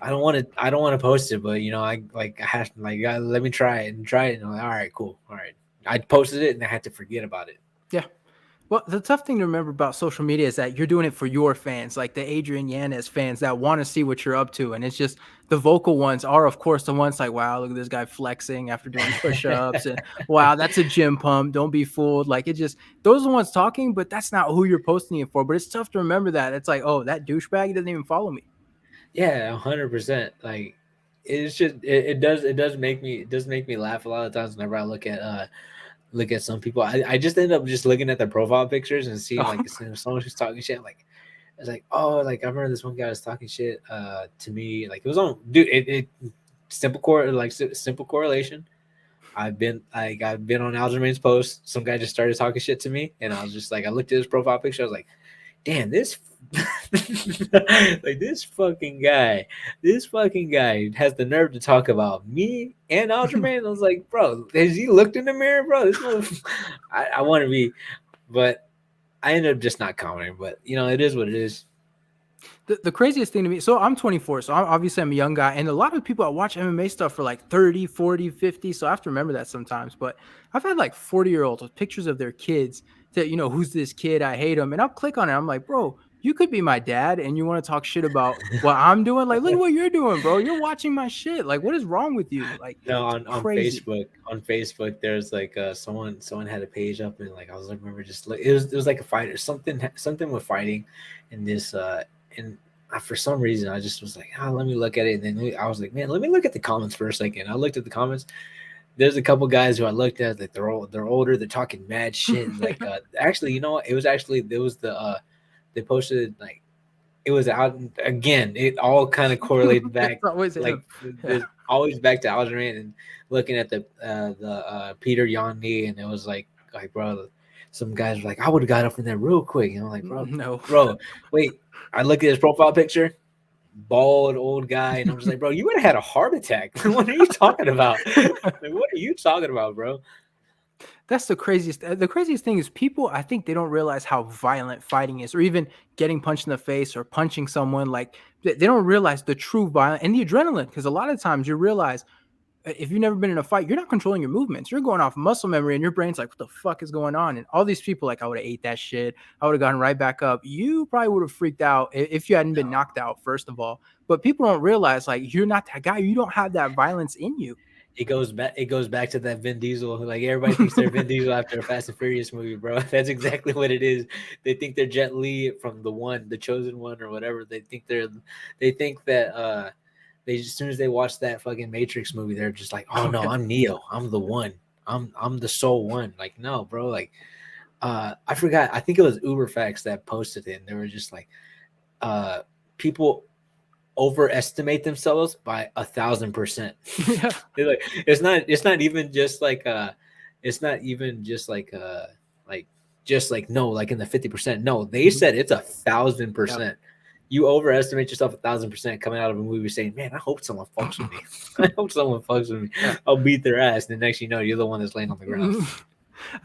I don't want to post it, but I have to like, let me try it. And I'm like, all right, cool. All right. I posted it and I had to forget about it. Yeah. Well, the tough thing to remember about social media is that you're doing it for your fans, like the Adrian Yanez fans that want to see what you're up to. And it's just the vocal ones are, of course, the ones like, wow, look at this guy flexing after doing push ups. And wow, that's a gym pump. Don't be fooled. Like it just, those are the ones talking, but that's not who you're posting it for. But it's tough to remember that. It's like, oh, that douchebag doesn't even follow me. Yeah, 100%. Like it's just it does make me laugh a lot of times whenever I look at some people. I just end up just looking at their profile pictures and seeing like someone who's talking shit. Like it's like, oh, like I remember this one guy was talking shit to me. Like it was on dude, it simple correlation. I've been on Aljamain's post. Some guy just started talking shit to me, and I was just like, I looked at his profile picture. I was like, damn, this like this fucking guy has the nerve to talk about me and Aljamain. I was like, bro, has he looked in the mirror, bro? I want to be, but I ended up just not commenting. But it is what it is. The craziest thing to me, so I'm 24, so obviously I'm a young guy, and a lot of people that watch MMA stuff for like 30, 40, 50, so I have to remember that sometimes. But I've had like 40-year-olds with pictures of their kids that, who's this kid? I hate him. And I'll click on it. I'm like, bro, you could be my dad and you want to talk shit about what I'm doing. Like, look at what you're doing, bro. You're watching my shit. Like, what is wrong with you? Like, No, it's crazy. on Facebook, there's like someone had a page up and like I was like remember just like it was like a fighter something with fighting, and this and for some reason I just was like, let me look at it, and then I was like, man, let me look at the comments for a second. I looked at the comments. There's a couple guys who I looked at, like they're older, they're talking mad shit. And like actually, it was the they posted like it was out again. It all kind of correlated back, It's always like him. Yeah. there's always back to Algeria and looking at the Peter Yanni, and it was like bro, some guys were like, I would have got up from there real quick, and I'm like, No. bro, wait. I look at his profile picture, bald old guy, and I'm just like, bro, you would have had a heart attack. What are you talking about? Like, what are you talking about, bro? That's the craziest. The craziest thing is people, I think they don't realize how violent fighting is, or even getting punched in the face or punching someone. Like they don't realize the true violence and the adrenaline. Because a lot of times you realize if you've never been in a fight, you're not controlling your movements. You're going off muscle memory, and your brain's like, "What the fuck is going on?" And all these people, like, I would have ate that shit. I would have gotten right back up. You probably would have freaked out if you hadn't been No. knocked out, first of all. But people don't realize, like, you're not that guy. You don't have that violence in you. It goes back to that Vin Diesel. Like everybody thinks they're Vin Diesel after a Fast and Furious movie, bro. That's exactly what it is. They think they're Jet Li from the chosen one or whatever. They think that they as soon as they watch that fucking Matrix movie, they're just like, oh Oh no, yeah. I'm Neo. I'm the one. I'm the sole one. Like, no, bro. Like I forgot. I think it was Uberfax that posted it, and they were just like people overestimate themselves by 1,000%. Yeah. Like it's not even just like it's not even just like just like no, like in the 50%. No, they said it's 1,000%. you overestimate yourself 1,000% coming out of a movie saying, "Man, I hope someone fucks with me. I hope someone fucks with me. Yeah. I'll beat their ass." And the next you know, you're the one that's laying on the ground.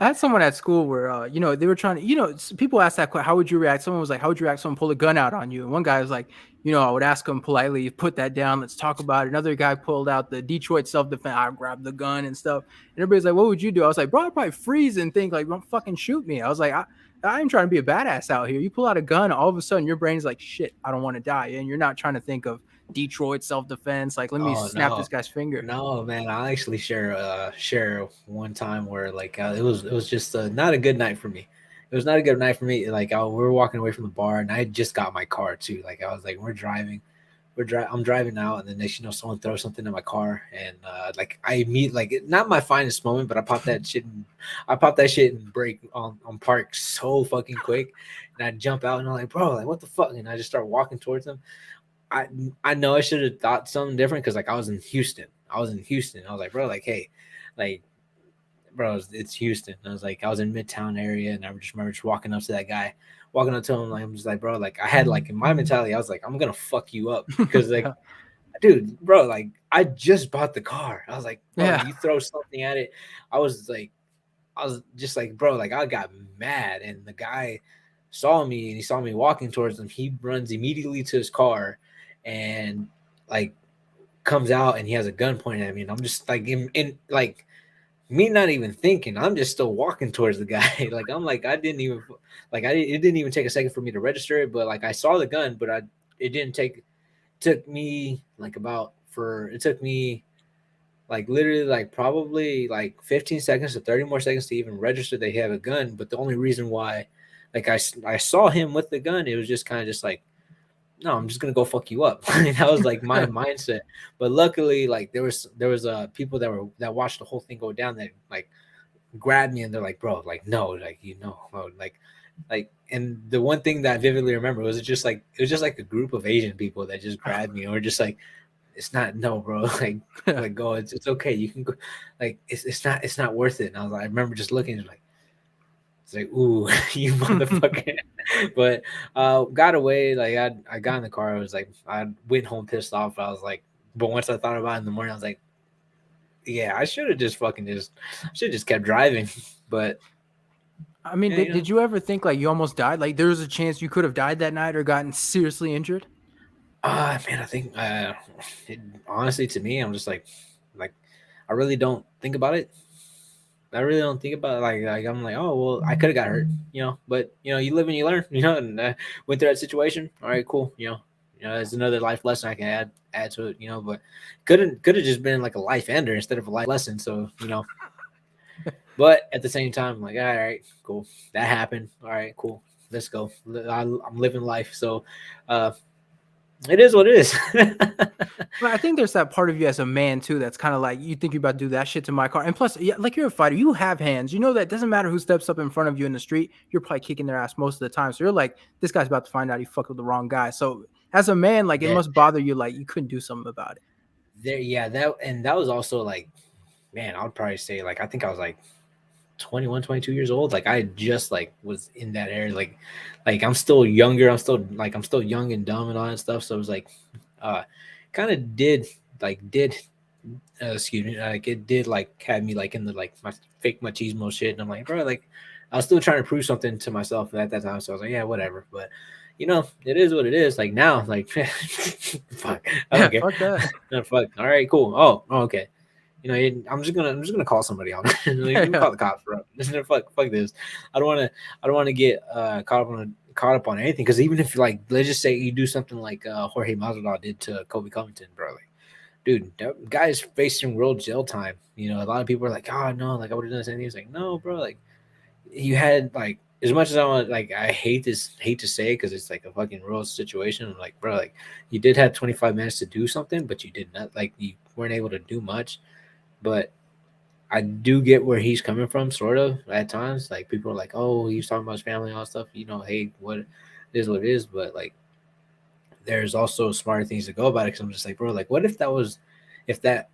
I had someone at school where, they were trying to, people asked that question, how would you react? Someone was like, how would you react? Someone pulled a gun out on you. And one guy was like, I would ask him politely, put that down. Let's talk about it. Another guy pulled out the Detroit self-defense. I grabbed the gun and stuff. And everybody's like, what would you do? I was like, bro, I'd probably freeze and think like, don't fucking shoot me. I was like, I ain't trying to be a badass out here. You pull out a gun, all of a sudden your brain's like, shit, I don't want to die. And you're not trying to think of Detroit self-defense. Like, let me Oh snap this no. guy's finger. No, man, I actually share one time where like it was just not a good night for me. It was not a good night for me. Like we were walking away from the bar, and I had just got my car too. Like I was like, I'm driving out, and then next you know, someone throws something in my car, and like I meet like not my finest moment, but I popped that shit and brake on park so fucking quick, and I jump out, and I'm like, bro, like what the fuck, and I just start walking towards them. I I know I should have thought something different because like I was in Houston. I was in Houston. I was like, bro, like, hey, like, bro, it's Houston. I was like, I was in Midtown area, and I just remember just walking up to that guy, walking up to him, like, I'm just like, bro, like, I had like in my mentality, I was like, I'm gonna fuck you up because like, Yeah. dude, bro, like, I just bought the car. I was like, bro, Yeah. you throw something at it. I was like, I was just like, bro, like, I got mad, and the guy saw me, and he saw me walking towards him. He runs immediately to his car, and like comes out and he has a gun pointed at me, and I'm just like in like me not even thinking, I'm just still walking towards the guy. Like I'm like I didn't even like I it didn't even take a second for me to register it, but like I saw the gun, but I it didn't take took me like about for it took me like literally like probably like 15 seconds to 30 more seconds to even register they have a gun. But the only reason why like I saw him with the gun, it was just kind of just like no, I'm just gonna go fuck you up. That was like my mindset. But luckily, like there was people that watched the whole thing go down that like grabbed me and they're like, bro, like no, like bro, like and the one thing that I vividly remember was it was just like a group of Asian people that just grabbed me and were just like, it's not no, bro, like go, it's okay, you can go, like it's not worth it. And I remember just looking like it's like, ooh, you motherfucker. But got away. Like I got in the car. I was like, I went home pissed off. I was like, but once I thought about it in the morning, I was like, yeah, I should have just fucking just should have just kept driving. But I mean, yeah, did you ever think like you almost died? Like there was a chance you could have died that night or gotten seriously injured? man, I think honestly, to me, I'm just like I really don't think about it. I really don't think about it. Like I'm like, oh well, I could have got hurt, But you live and you learn, And went through that situation. All right, cool. It's another life lesson I can add to it, But could have just been like a life ender instead of a life lesson. So but at the same time, I'm like, all right, cool, that happened. All right, cool, let's go. I'm living life, so uh, it is what it is. But I think there's that part of you as a man too that's kind of like you think you're about to do that shit to my car. And plus, yeah, like you're a fighter, you have hands. You know that doesn't matter who steps up in front of you in the street, you're probably kicking their ass most of the time. So you're like, this guy's about to find out he fucked with the wrong guy. So as a man, like it There, must bother you, like you couldn't do something about it. yeah, that was also like, man, I would probably say like I think I was like 21, 22 years old. Like I just like was in that area. Like I'm still younger. I'm still young and dumb and all that stuff. So it was like, uh, kind of did excuse me, like it did like had me like in the like my fake machismo shit. And I'm like, bro, like I was still trying to prove something to myself at that time. So I was like, yeah, whatever. But it is what it is. Like now, like fuck, I Yeah, don't care. fuck that. No, fuck. All right, cool. Oh, okay. I'm just gonna call somebody on. Like, you can Yeah. call the cops, bro. Fuck this. I don't want to get caught up on anything. Because even if like let's just say you do something like Jorge Masvidal did to Kobe Covington, bro. Like, dude, that guy's facing world jail time. A lot of people are like, oh no, like I would have done the same thing. He's like, no, bro, like you had like as much as I want, like I hate to say it because it's like a fucking real situation. I'm like, bro, like you did have 25 minutes to do something, but you did not, like you weren't able to do much. But I do get where he's coming from, sort of at times. Like people are like, oh, he's talking about his family and all that stuff. Hey, what it is what it is. But like, there's also smarter things to go about it. Because I'm just like, bro, like, what if that was, if that,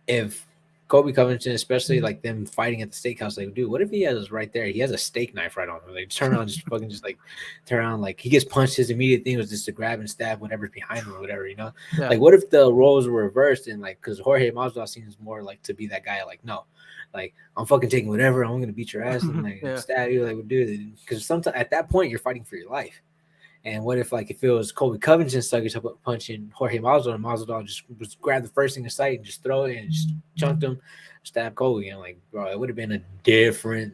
if Kobe Covington, especially like them fighting at the steakhouse. Like, dude, what if he has right there? He has a steak knife right on him. Like, turn around, just fucking, just like turn around. Like, he gets punched. His immediate thing was just to grab and stab whatever's behind him or whatever. You know, Yeah. like, what if the roles were reversed and like, because Jorge Masvidal seems more like to be that guy. Like, no, like I'm fucking taking whatever. I'm gonna beat your ass and like Yeah. stab you. Like, dude, because sometimes at that point you're fighting for your life. And what if like if it was Kobe Covington stuck up punching Jorge Masvidal and Masvidal just was grab the first thing in sight and just throw it and just chunked him, stab Kobe, and like bro, it would have been a different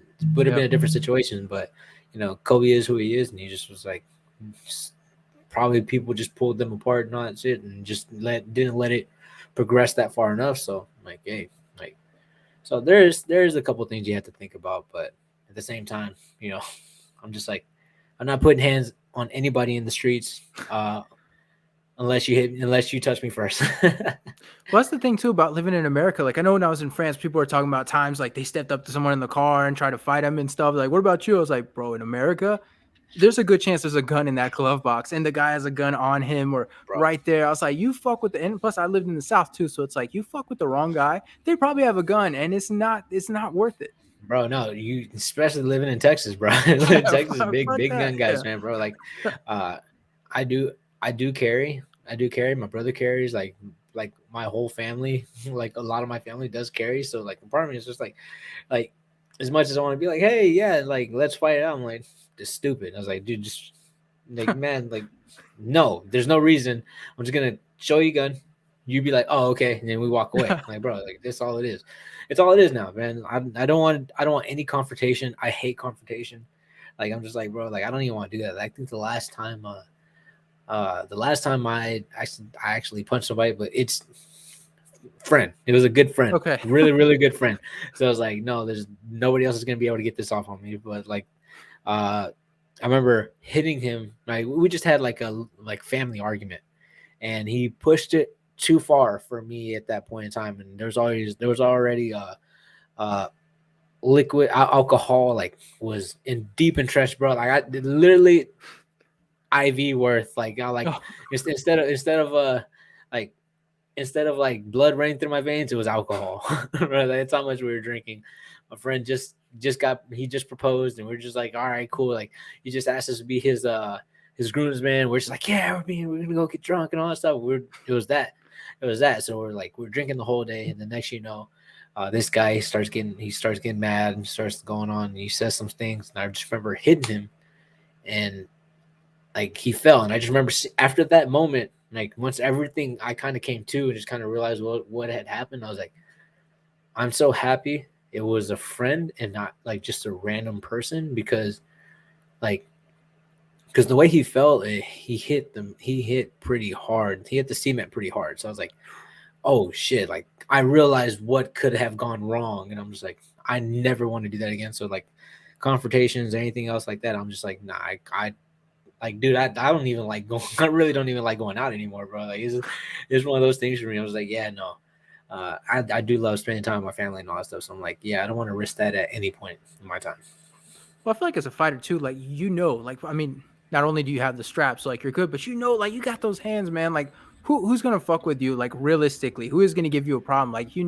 situation. But you know, Kobe is who he is, and he just was like probably people just pulled them apart and all that shit and just didn't let it progress that far enough. So like, hey, like so there's a couple things you have to think about, but at the same time, you know, I'm just like I'm not putting hands on anybody in the streets unless you touch me first. Well, that's the thing too about living in America. Like I know when I was in France, people were talking about times like they stepped up to someone in the car and tried to fight them and stuff. Like, what about you? I was like, bro, in America, there's a good chance there's a gun in that glove box and the guy has a gun on him or Bro, right there. I was like, you fuck with the and plus I lived in the South too. So it's like you fuck with the wrong guy. They probably have a gun and it's not worth it. bro, no, you especially living in Texas, bro. Texas, Fuck big that. gun Yeah. guys, man, bro. Like, uh, I do, I do carry, I do carry. My brother carries, like my whole family, like a lot of my family does carry. So like, part of me is just like, as much as I want to be like, hey, yeah, like let's fight it out. I'm like, this stupid. I was like, dude, just like, man, like, no, there's no reason. I'm just gonna show you a gun. You be like, oh, okay, and then we walk away. Like, bro, like that's all it is. It's all it is now, man. I don't want any confrontation. I hate confrontation. Like I'm just like, bro, like I don't even want to do that. I think the last time I actually punched somebody, but it's friend. It was a good friend, Okay. really, really good friend. So I was like, no, there's nobody else is gonna be able to get this off on me. But like, I remember hitting him. Like we just had like a family argument, and he pushed it too far for me at that point in time. And there was already liquid alcohol like was in deep entrenched, bro. Like I literally IV worth. Like I like Oh, like instead of like blood running through my veins, it was alcohol. Right? That's how much we were drinking. My friend he just proposed, and we're just like, all right, cool. Like he just asked us to be his groomsman. We're just like, yeah, we're gonna go get drunk and all that stuff. It was that. So we're drinking the whole day, and the next you know, this guy he starts getting mad and starts going on. And he says some things, and I just remember hitting him, and like he fell, and I just remember after that moment, like once everything I kind of came to and just kind of realized what had happened, I was like, I'm so happy it was a friend and not like just a random person like because the way he fell, he hit pretty hard. He hit the cement pretty hard. So I was like, oh shit, like I realized what could have gone wrong, and I'm just like, I never want to do that again. So like confrontations, anything else like that, I'm just like, nah, I like, dude, I don't even like going. I really don't even like going out anymore, bro. Like, it's one of those things for me. I was like, yeah, no, I do love spending time with my family and all that stuff. So I'm like, yeah, I don't want to risk that at any point in my time. well, I feel like as a fighter too, like like I mean, not only do you have the straps, like you're good, but like you got those hands, man. Like who's gonna fuck with you? Like realistically, who is gonna give you a problem? Like you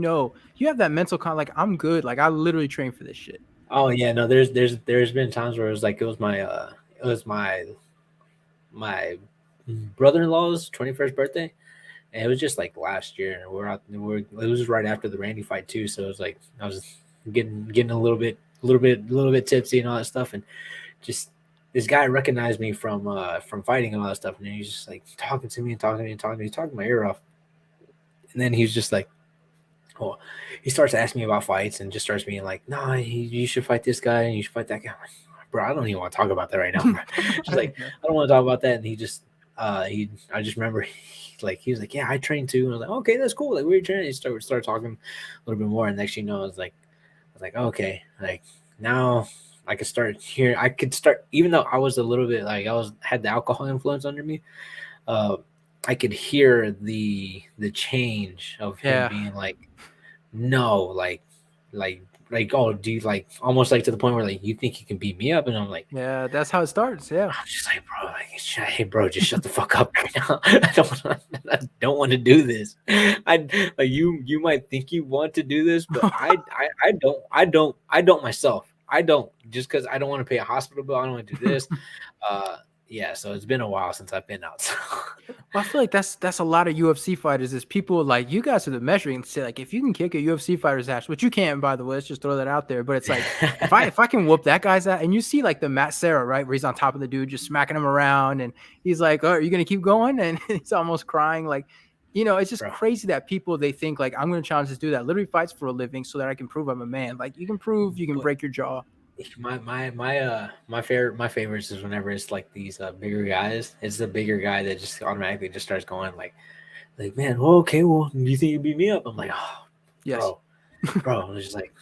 have that mental like I'm good. Like I literally train for this shit. Oh yeah, no, there's been times where it was like it was my brother-in-law's 21st birthday. And it was just like last year, and it was right after the Randy fight too. So it was like I was getting a little bit tipsy and all that stuff, and just this guy recognized me from fighting and all that stuff, and he's just like talking to me and talking to me and talking to me, he's talking my ear off, and then he's just like, oh, he starts asking me about fights and just starts being like, nah, you should fight this guy and you should fight that guy. I'm like, bro, I don't even want to talk about that right now. Bro. Just like Yeah. I don't want to talk about that, and I just remember he was like, yeah, I train too, and I was like, okay, that's cool. Like we were training, start talking a little bit more, and next you know, I was like, okay, like now I could start here. I could start, even though I was a little bit like had the alcohol influence under me. Uh, I could hear the change of him Yeah. being like, no, like like, oh, do you like almost like to the point where like you think you can beat me up, and I'm like, Yeah, that's how it starts. Yeah. I'm just like, bro, like, hey, bro, just shut the fuck up right now. I don't want to do this. I like you might think you want to do this, but I don't myself. I don't, just because I don't want to pay a hospital bill. I don't want to do this. Uh, yeah. So it's been a while since I've been out. So. Well, I feel like that's a lot of UFC fighters. Is people like you guys are the measuring say like if you can kick a UFC fighter's ass, which you can't by the way, let's just throw that out there. But it's like if I can whoop that guy's ass, and you see like the Matt Serra right where he's on top of the dude just smacking him around, and he's like, "Oh, are you gonna keep going?" And he's almost crying. Like, it's just Bro, crazy that people they think like I'm gonna challenge this dude that literally fights for a living so that I can prove I'm a man. Like you can prove you can but break your jaw. my favorites is whenever it's like these bigger guys. It's the bigger guy that just automatically just starts going like, man, well, okay, well, do you think you beat me up? I'm like, oh, Yes. bro. It's just like,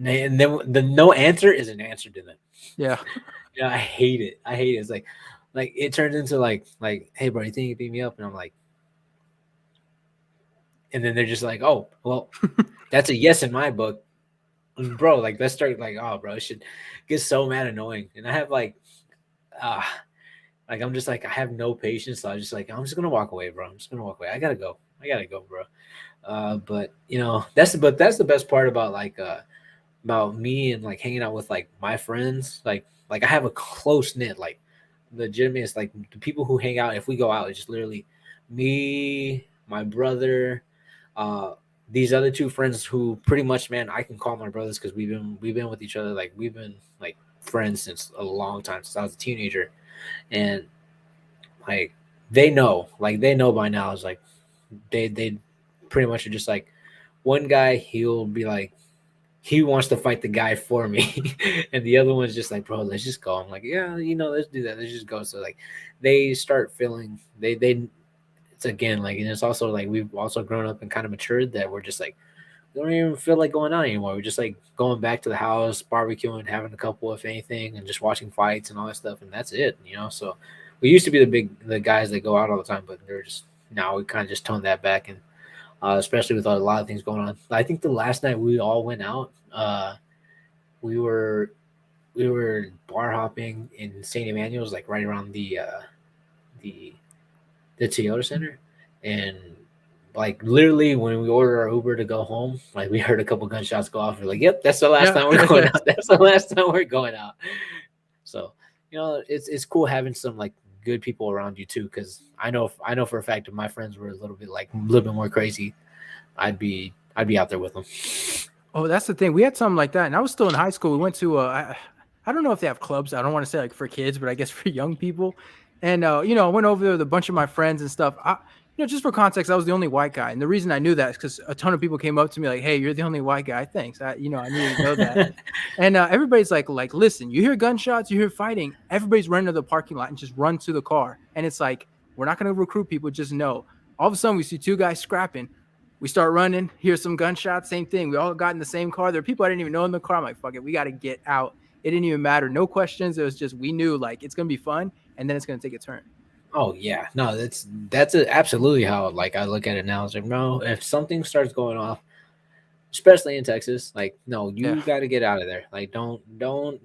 and then the no answer is an answer to them. Yeah. Yeah, I hate it. I hate it. It's like it turns into like, hey, bro, you think you beat me up? And I'm like, and then they're just like, oh, well, that's a yes in my book, and bro. Like, let's start like, oh, bro, it should get so mad annoying, and I have uh like I'm just like I have no patience, so I just like I'm just gonna walk away, bro. I'm just gonna walk away. I gotta go. Bro. But that's the best part about me and like hanging out with like my friends. Like I have a close knit like legitimate. It's like the people who hang out. If we go out, it's just literally me, my brother, uh, these other two friends who pretty much, man, I can call my brothers because we've been with each other. Like we've been like friends since a long time, since I was a teenager, and like they know by now. It's like they pretty much are just like one guy. He'll be like he wants to fight the guy for me, and the other one's just like, bro, let's just go. I'm like, yeah, let's do that. Let's just go. So like they start feeling they it's again like, and it's also like we've also grown up and kind of matured that we're just like we don't even feel like going out anymore. We're just like going back to the house, barbecuing, having a couple if anything, and just watching fights and all that stuff, and that's it. So we used to be the guys that go out all the time, but they're just now we kind of just toned that back, and especially with a lot of things going on. I think the last night we all went out, we were we were bar hopping in St. Emmanuel's, like right around the the Toyota Center, and like literally when we ordered our Uber to go home, like we heard a couple gunshots go off. We're like, "Yep, that's the last Yeah. time we're going out. That's the last time we're going out." So it's cool having some like good people around you too, because I know for a fact if my friends were a little bit more crazy, I'd be out there with them. Oh, that's the thing. We had something like that, and I was still in high school. We went to I don't know if they have clubs. I don't want to say like for kids, but I guess for young people. And I went over there with a bunch of my friends and stuff. Just for context, I was the only white guy, and the reason I knew that is because a ton of people came up to me like, "Hey, you're the only white guy." Thanks. I needed to know that. And everybody's like, listen, you hear gunshots, you hear fighting, everybody's running to the parking lot and just run to the car. And it's like, we're not going to recruit people. Just know. All of a sudden, we see two guys scrapping. We start running, hear some gunshots, same thing. We all got in the same car. There are people I didn't even know in the car. I'm like, fuck it, we got to get out. It didn't even matter. No questions. It was just, we knew like it's going to be fun and then it's going to take a turn. Oh yeah, no, absolutely how like I look at it now. It's like, no, if something starts going off, especially in Texas, like no, Yeah. you got to get out of there. Like don't don't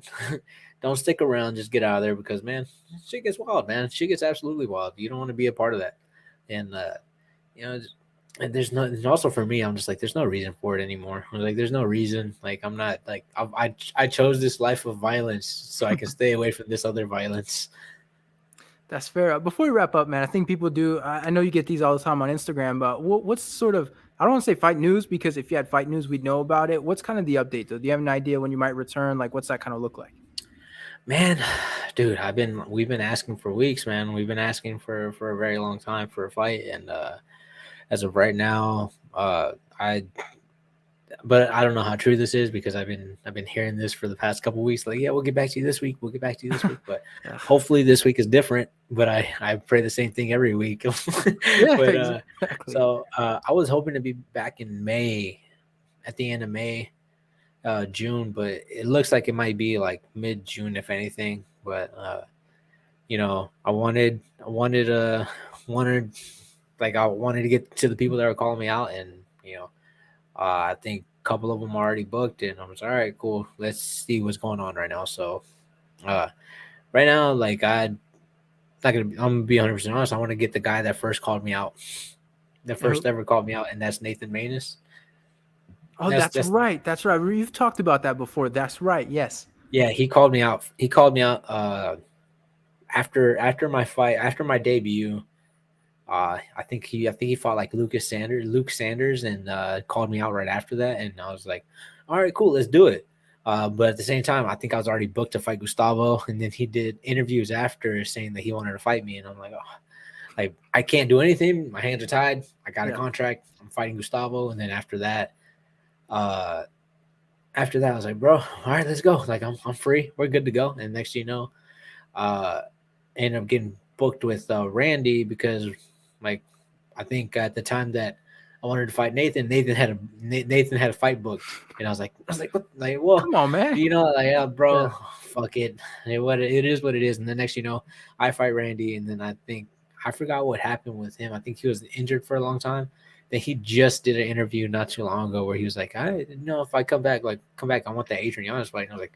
stick around. Just get out of there because man, shit gets wild, man. Shit gets absolutely wild. You don't want to be a part of that, and you know. And there's no, and also for me, I'm just like, there's no reason for it anymore. I'm like, there's no reason. Like, I'm not like, I chose this life of violence so I can stay away from this other violence. That's fair. Before we wrap up, man, I think people do. I know you get these all the time on Instagram, but what's sort of, I don't want to say fight news because if you had fight news, we'd know about it. What's kind of the update though? Do you have an idea when you might return? Like, what's that kind of look like? Man, dude, we've been asking for weeks, man. We've been asking for a very long time for a fight, and as of right now, but I don't know how true this is because I've been hearing this for the past couple weeks. Like, yeah, we'll get back to you this week. We'll get back to you this week. But Ugh. hopefully this week is different. But I pray the same thing every week. Yeah, but exactly. I was hoping to be back in May, at the end of May, June, but it looks like it might be like mid June if anything. But I wanted to get to the people that were calling me out, and I think couple of them are already booked, and I'm just all right, cool. Let's see what's going on right now. So, uh, right now, like I'm gonna be 100% honest. I want to get the guy that first called me out, the first Who- ever called me out, and that's Nathan Manus. Oh, That's that's that's right. That's right. You've talked about that before. That's right. Yes. yeah. He called me out. He called me out after my fight, after my debut. I think he fought like Luke Sanders, and called me out right after that, and I was like, all right, cool, let's do it. But at the same time, I think I was already booked to fight Gustavo, and then he did interviews after saying that he wanted to fight me, and I'm like, oh, like I can't do anything. My hands are tied. I got a Yeah. contract. I'm fighting Gustavo, and then uh, after that, I was like, bro, all right, let's go. Like I'm free. We're good to go. And next thing you know, uh, ended up getting booked with Randy because like I think at the time that I wanted to fight Nathan, Nathan had a fight booked, and I was like, what? Like, well, Come on, man. like, yeah, bro, Yeah. fuck it, it is what it is. And the next, I fight Randy, and then I think I forgot what happened with him. I think he was injured for a long time. Then he just did an interview not too long ago where he was like, I know if I come back, I want that Adrian Yanez fight. And I was like,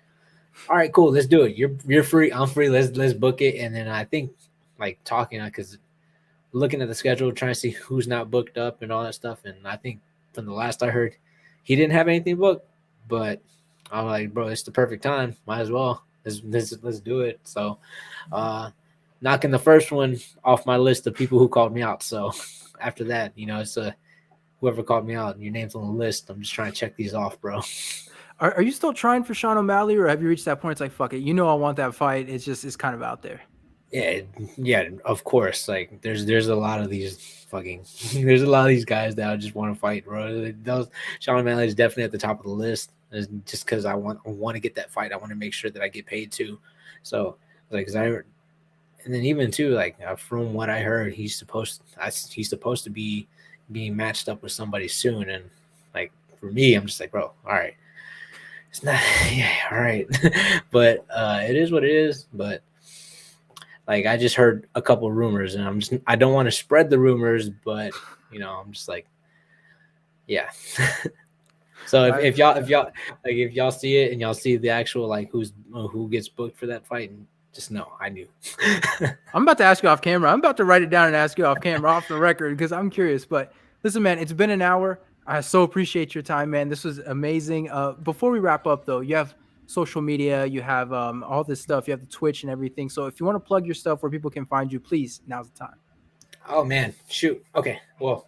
all right, cool, let's do it. You're free, I'm free. Let's book it. And then I think like talking because looking at the schedule, trying to see who's not booked up and all that stuff. And I think from the last I heard, he didn't have anything booked. But I'm like, bro, it's the perfect time. Might as well. Let's do it. So, uh, knocking the first one off my list of people who called me out. So after that, it's whoever called me out, your name's on the list. I'm just trying to check these off, bro. Are you still trying for Sean O'Malley, or have you reached that point? It's like, fuck it. I want that fight. It's kind of out there. Yeah, yeah, of course. Like there's a lot of these fucking there's a lot of these guys that I just want to fight, bro. Those Sean O'Malley is definitely at the top of the list. Just because I want to get that fight. I want to make sure that I get paid too. So like, and then even too, like from what I heard, he's supposed to be being matched up with somebody soon. And like for me, I'm just like, bro, all right, it's not, yeah, all right, but it is what it is. But like I just heard a couple rumors, and I don't want to spread the rumors, but I'm just like, yeah. So if y'all see it and y'all see the actual like who gets booked for that fight, and just know I knew. I'm about to ask you off camera. I'm about to write it down and ask you off camera, off the record, because I'm curious. But listen, man, it's been an hour. I so appreciate your time, man. This was amazing. Before we wrap up, though, you have social media, you have all this stuff, you have the Twitch and everything. So if you want to plug your stuff where people can find you, please, now's the time. Oh man, shoot. Okay, well,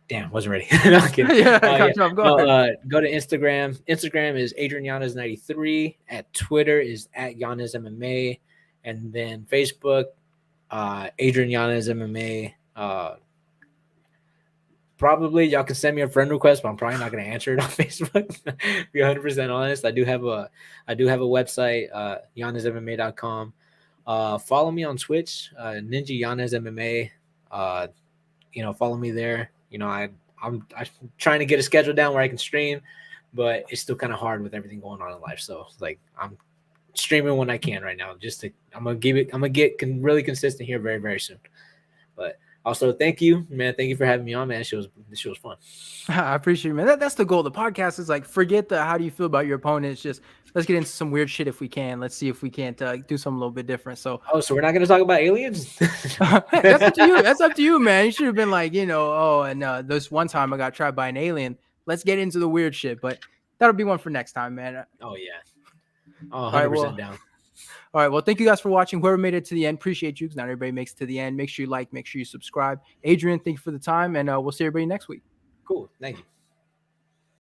damn, wasn't ready. No, I'm kidding. Yeah, I Yeah, got you off. Go no. ahead. Go to Instagram. Instagram is Adrian Yanez 93. At Twitter is at Yanez MMA, and then Facebook, Adrian Yanez MMA. Probably y'all can send me a friend request, but I'm probably not going to answer it on Facebook. Be 100% honest. I do have a website, yanezmma.com. Follow me on Twitch, Ninja Yanez MMA. Follow me there. I'm trying to get a schedule down where I can stream, but it's still kind of hard with everything going on in life. So like I'm streaming when I can right now. I'm gonna get really consistent here very, very soon. But also, thank you, man. Thank you for having me on, man. This shit was fun. I appreciate it, man. That's the goal. The podcast is like, forget the how do you feel about your opponent. It's just let's get into some weird shit if we can. Let's see if we can't do something a little bit different. So Oh, so we're not gonna talk about aliens? that's up to you. That's up to you, man. You should have been like, oh, and this one time I got trapped by an alien. Let's get into the weird shit, but that'll be one for next time, man. Oh yeah. Oh, All right, 100% well, down. all right. Well, thank you guys for watching. Whoever made it to the end, appreciate you because not everybody makes it to the end. Make sure you like, make sure you subscribe. Adrian, thank you for the time, and we'll see everybody next week. Cool. Thank you.